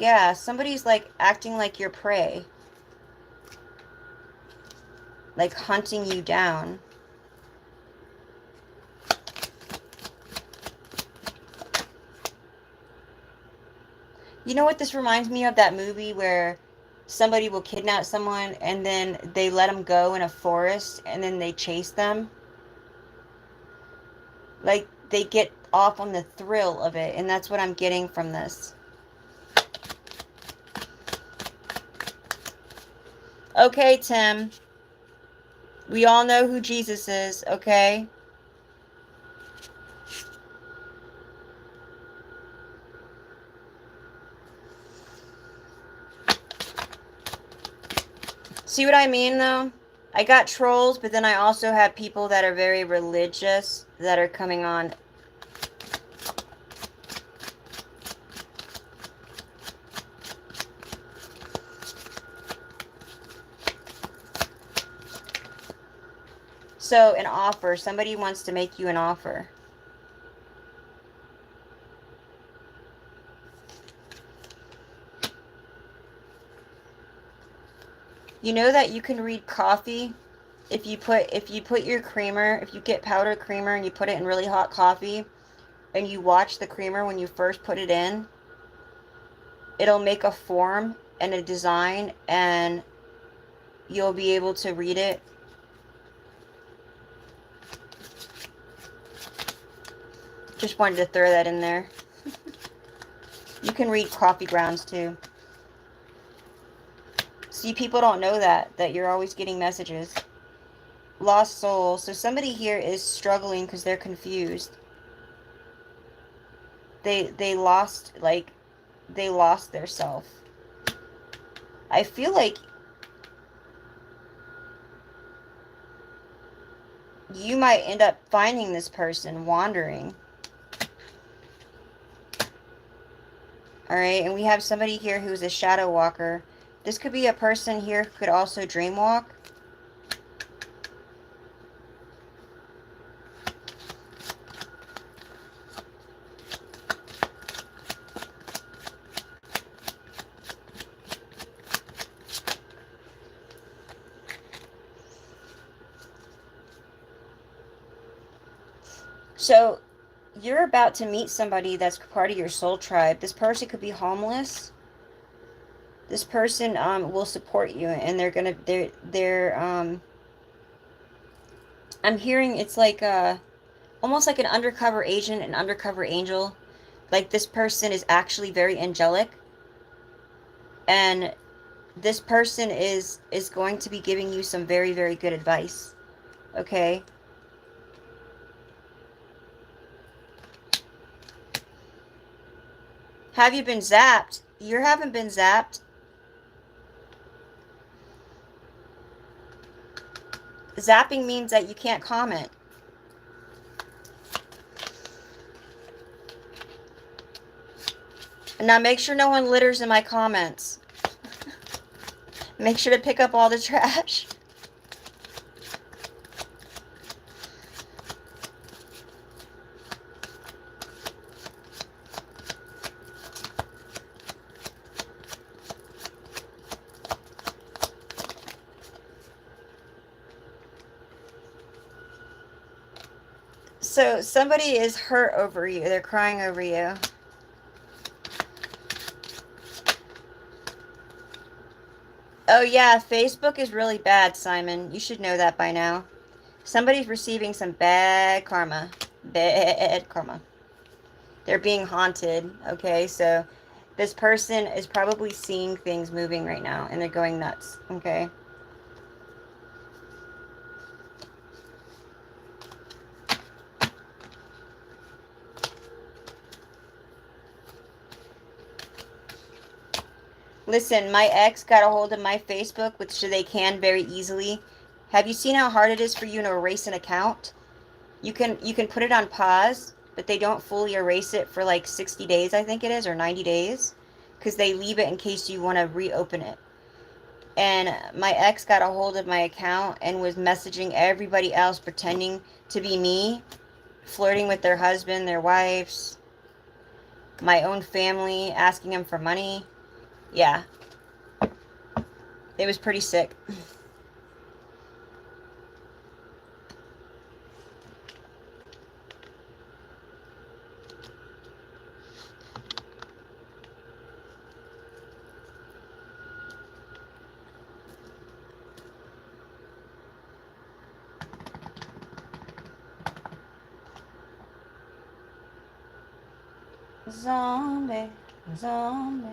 Yeah, somebody's like acting like your prey. Like hunting you down. You know what this reminds me of? That movie where somebody will kidnap someone and then they let them go in a forest and then they chase them. Like they get off on the thrill of it, and that's what I'm getting from this. Okay, Tim. We all know who Jesus is, okay? See what I mean, though? I got trolls, but then I also have people that are very religious that are coming on. So, an offer. Somebody wants to make you an offer. You know that you can read coffee if you put your creamer, if you get powdered creamer and you put it in really hot coffee and you watch the creamer when you first put it in, it'll make a form and a design and you'll be able to read it. Just wanted to throw that in there. You can read coffee grounds too. See, people don't know that you're always getting messages. Lost soul. So somebody here is struggling because they're confused. They lost their self. I feel like you might end up finding this person wandering. Alright, and we have somebody here who's a shadow walker. This could be a person here who could also dream walk. So, you're about to meet somebody that's part of your soul tribe. This person could be homeless. This person will support you, and I'm hearing it's like almost like an undercover agent, an undercover angel. Like this person is actually very angelic, and this person is going to be giving you some very, very good advice. Okay? Have you been zapped? You haven't been zapped. Zapping means that you can't comment. Now make sure no one litters in my comments. Make sure to pick up all the trash. So somebody is hurt over you. They're crying over you. Oh yeah, Facebook is really bad, Simon. You should know that by now. Somebody's receiving some bad karma. Bad karma. They're being haunted, okay? So this person is probably seeing things moving right now and they're going nuts, okay? Listen, my ex got a hold of my Facebook, which they can very easily. Have you seen how hard it is for you to erase an account? You can put it on pause, but they don't fully erase it for like 60 days, I think it is, or 90 days, because they leave it in case you want to reopen it. And my ex got a hold of my account and was messaging everybody else pretending to be me, flirting with their husband, their wives, my own family, asking them for money. Yeah, it was pretty sick. Zombie, zombie,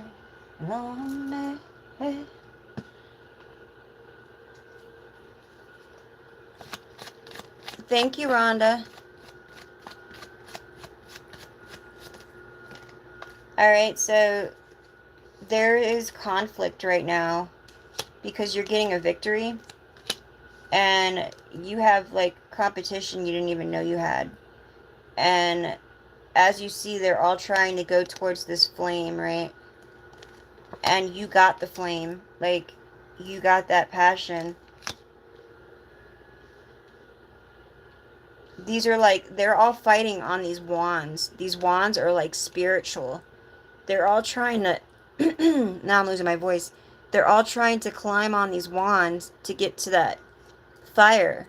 zombie. Hey. Thank you, Rhonda. Alright, so there is conflict right now because you're getting a victory and you have like competition you didn't even know you had. And as you see, they're all trying to go towards this flame, right? And you got the flame. Like, you got that passion. These are like, they're all fighting on these wands. These wands are like spiritual. They're all trying to, now I'm losing my voice. They're all trying to climb on these wands to get to that fire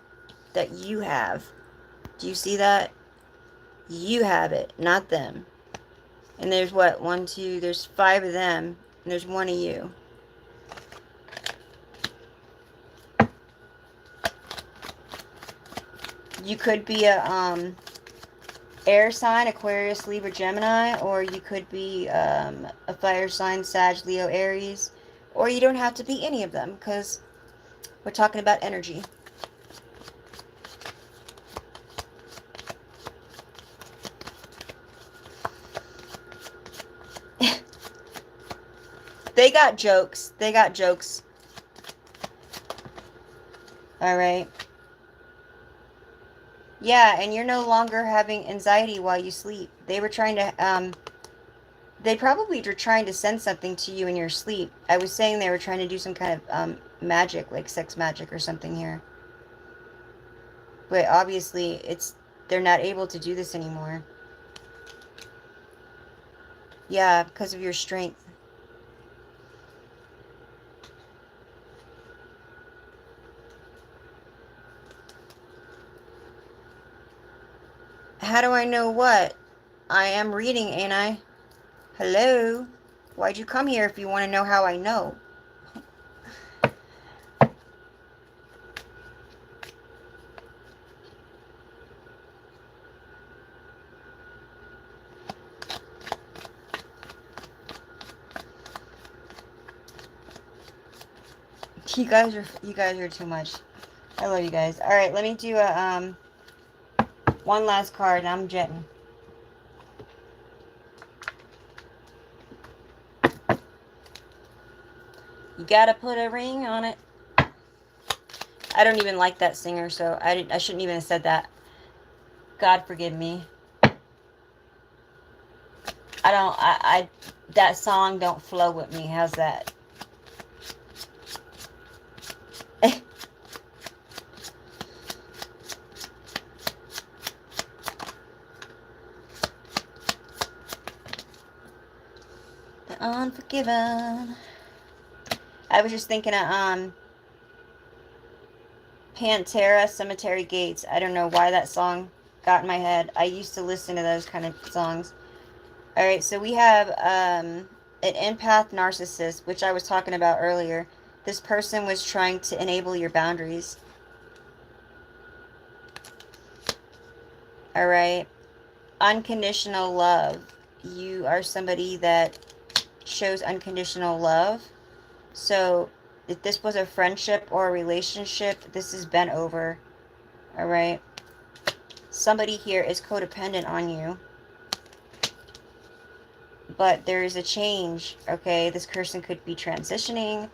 that you have. Do you see that? You have it, not them. And there's what? 1, 2, there's 5 of them, and there's 1 of you. You could be a air sign, Aquarius, Libra, Gemini, or you could be a fire sign, Sag, Leo, Aries, or you don't have to be any of them because we're talking about energy. They got jokes. They got jokes. All right. Yeah, and you're no longer having anxiety while you sleep. They were trying to, they probably were trying to send something to you in your sleep. I was saying they were trying to do some kind of magic, like sex magic or something here. But obviously, they're not able to do this anymore. Yeah, because of your strength. How do I know what? I am reading, ain't I? Hello? Why'd you come here if you want to know how I know? You guys are too much. I love you guys. All right, let me do a one last card and I'm jetting. You gotta put a ring on it. I don't even like that singer, so I shouldn't even have said that. God forgive me. That song don't flow with me. How's that? The Unforgiven. I was just thinking of Pantera, Cemetery Gates. I don't know why that song got in my head. I used to listen to those kind of songs. All right, so we have an empath narcissist, which I was talking about earlier. This person was trying to enable your boundaries. All right. Unconditional love. You are somebody that shows unconditional love. So if this was a friendship or a relationship, this has been over. All right. Somebody here is codependent on you. But there is a change, okay? This person could be transitioning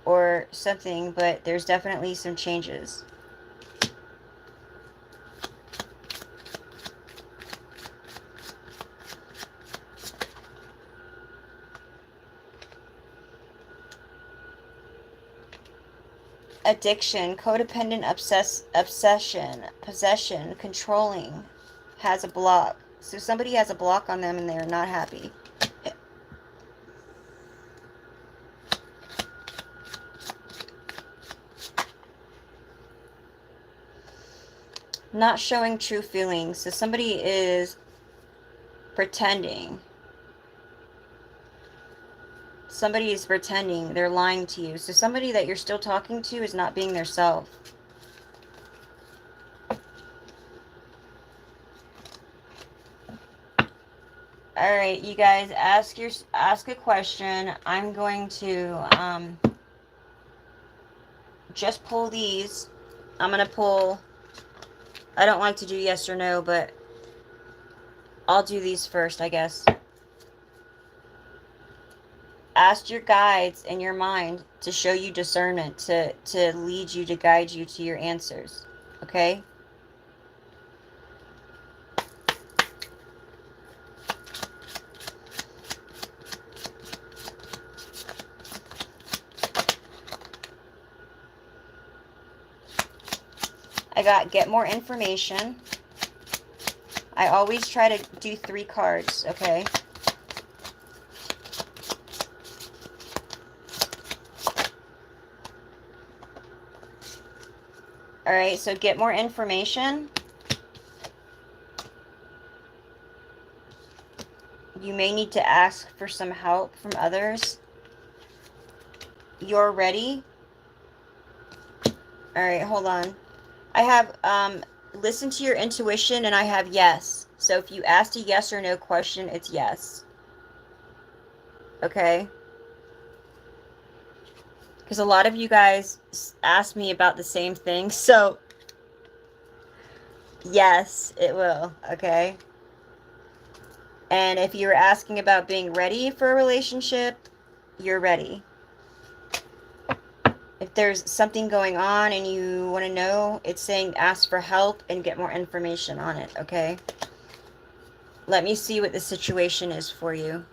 or something, but there's definitely some changes. Addiction, codependent obsession, possession, controlling, has a block. So somebody has a block on them and they're not happy. Not showing true feelings. So somebody is pretending. Somebody is pretending. They're lying to you. So somebody that you're still talking to is not being their self. All right, you guys, ask a question. I'm going to just pull these. I'm going to pull, I don't like to do yes or no, but I'll do these first, I guess. Ask your guides in your mind to show you discernment, to lead you, to guide you to your answers. Okay? I got get more information. I always try to do 3 cards, okay? All right, so get more information. You may need to ask for some help from others. You're ready. All right, hold on. I have listen to your intuition, and I have yes. So if you asked a yes or no question, it's yes. Okay? Because a lot of you guys asked me about the same thing. So yes, it will. Okay? And if you were asking about being ready for a relationship, you're ready. If there's something going on and you want to know, it's saying ask for help and get more information on it, okay? Let me see what the situation is for you.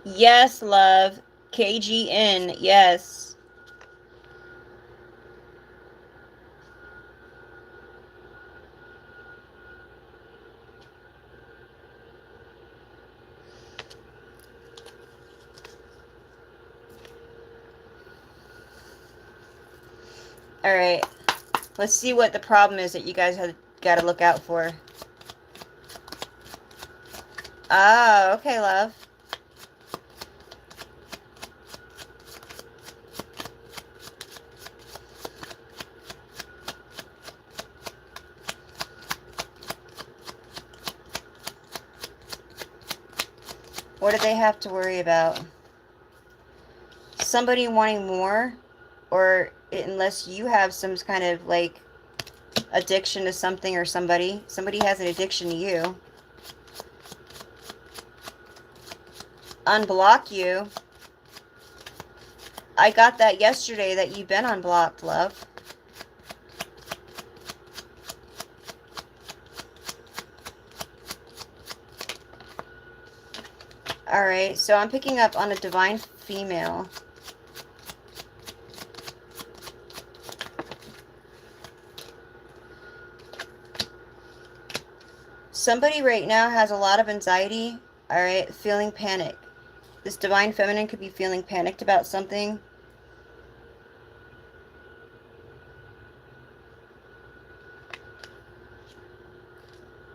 Yes, love. KGN, yes. All right. Let's see what the problem is that you guys have got to look out for. Oh, okay, love. What do they have to worry about? Somebody wanting more, or unless you have some kind of like addiction to something or somebody has an addiction to you. Unblock you? I got that yesterday that you've been unblocked, love. Alright, so I'm picking up on a divine female. Somebody right now has a lot of anxiety, alright, feeling panic. This divine feminine could be feeling panicked about something.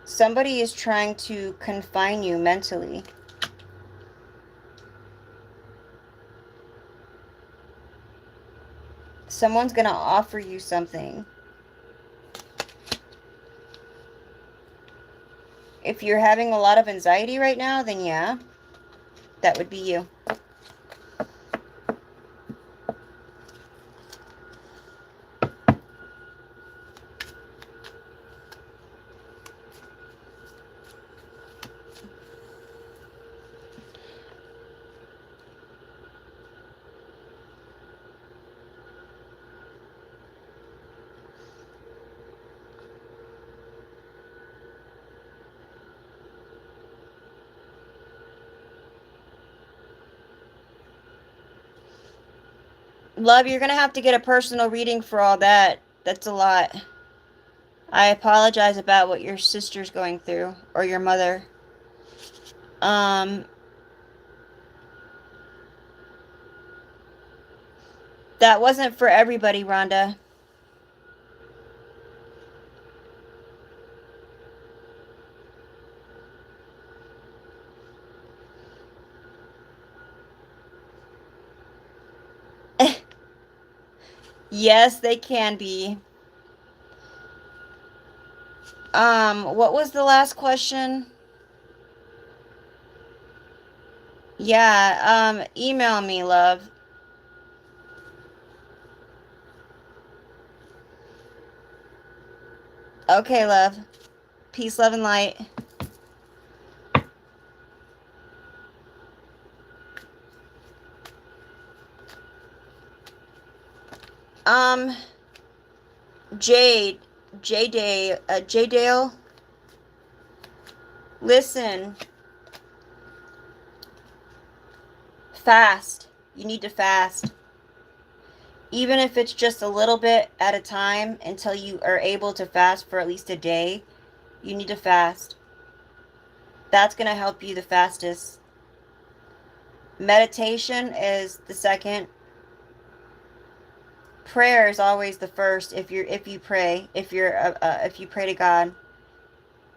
Somebody is trying to confine you mentally. Someone's going to offer you something. If you're having a lot of anxiety right now, then yeah, that would be you. Love, you're going to have to get a personal reading for all that. That's a lot. I apologize about what your sister's going through, or your mother. That wasn't for everybody, Rhonda. Yes, they can be. What was the last question? Yeah, email me, love. Okay, love. Peace, love, and light. Jade, J-Dale, listen. Fast. You need to fast. Even if it's just a little bit at a time until you are able to fast for at least a day, you need to fast. That's going to help you the fastest. Meditation is the second. Prayer is always the first. If you pray, if you pray to God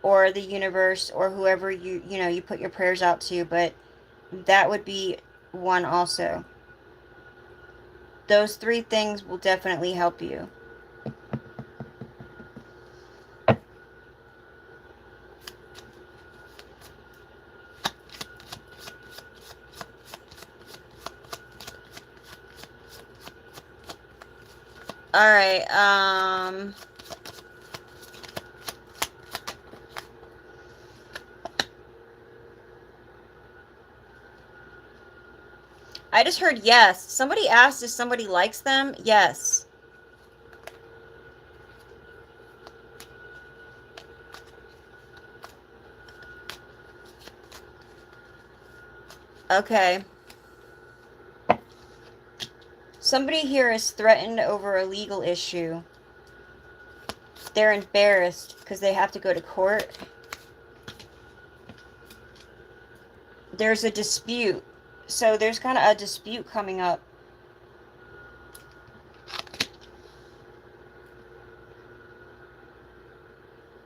or the universe or whoever you put your prayers out to, but that would be one also. Those three things will definitely help you. All right. I just heard yes. Somebody asked if somebody likes them. Yes. Okay. Somebody here is threatened over a legal issue. They're embarrassed because they have to go to court. There's a dispute. So there's kind of a dispute coming up.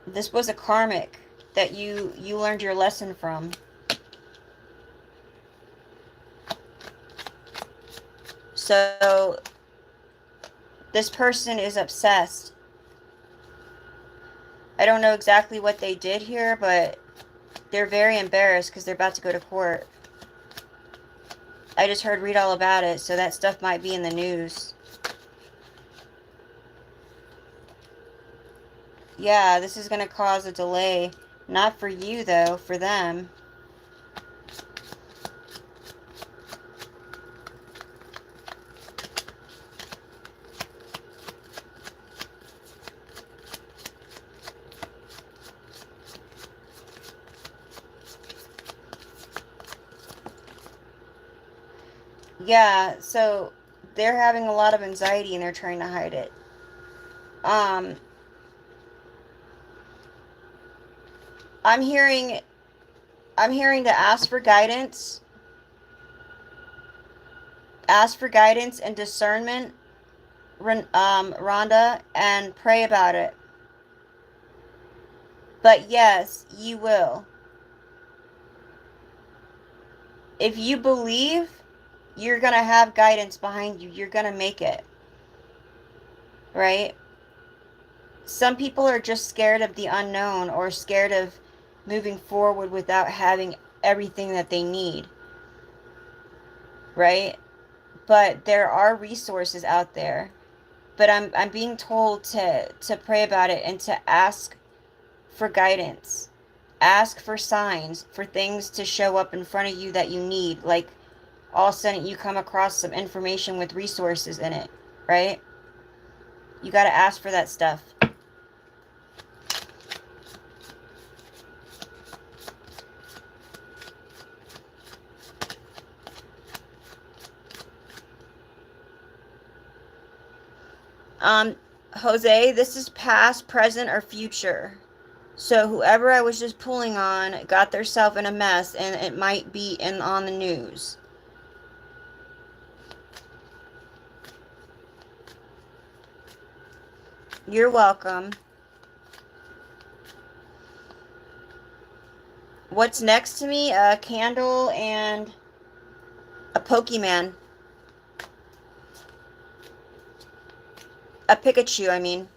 This was a karmic that you learned your lesson from. So this person is obsessed. I don't know exactly what they did here, but they're very embarrassed because they're about to go to court. I just heard read all about it, so that stuff might be in the news. Yeah, this is going to cause a delay. Not for you, though, for them. Yeah, so they're having a lot of anxiety and they're trying to hide it. Um, I'm hearing I'm hearing to ask for guidance and discernment, Rhonda, and pray about it. But yes, you will. If you believe, you're gonna have guidance behind you. You're gonna make it, right? Some people are just scared of the unknown or scared of moving forward without having everything that they need, right? But there are resources out there. But I'm being told to pray about it and to ask for guidance. Ask for signs, for things to show up in front of you that you need. Like all of a sudden you come across some information with resources in it, right? You got to ask for that stuff. Um, Jose, this is past, present, or future. So whoever I was just pulling on got themselves in a mess, and it might be in on the news. You're welcome. What's next to me? A candle and a Pokemon. A Pikachu, I mean.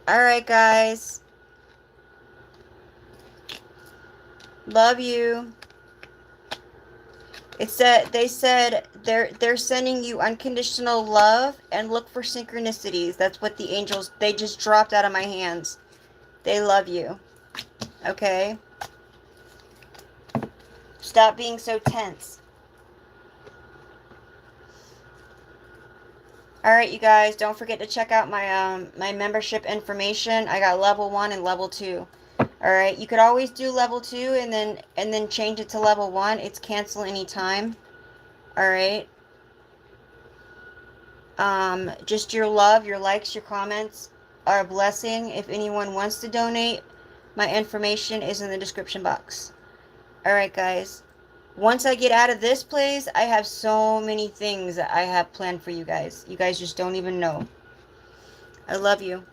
Alright, guys. Love you. It said they're sending you unconditional love and look for synchronicities. That's what the angels, they just dropped out of my hands. They love you. Okay? Stop being so tense. Alright, you guys, don't forget to check out my membership information. I got level 1 and level 2. Alright, you could always do level 2 and then change it to level 1. It's cancel anytime. Alright. Just your love, your likes, your comments are a blessing. If anyone wants to donate, my information is in the description box. Alright, guys. Once I get out of this place, I have so many things that I have planned for you guys. You guys just don't even know. I love you.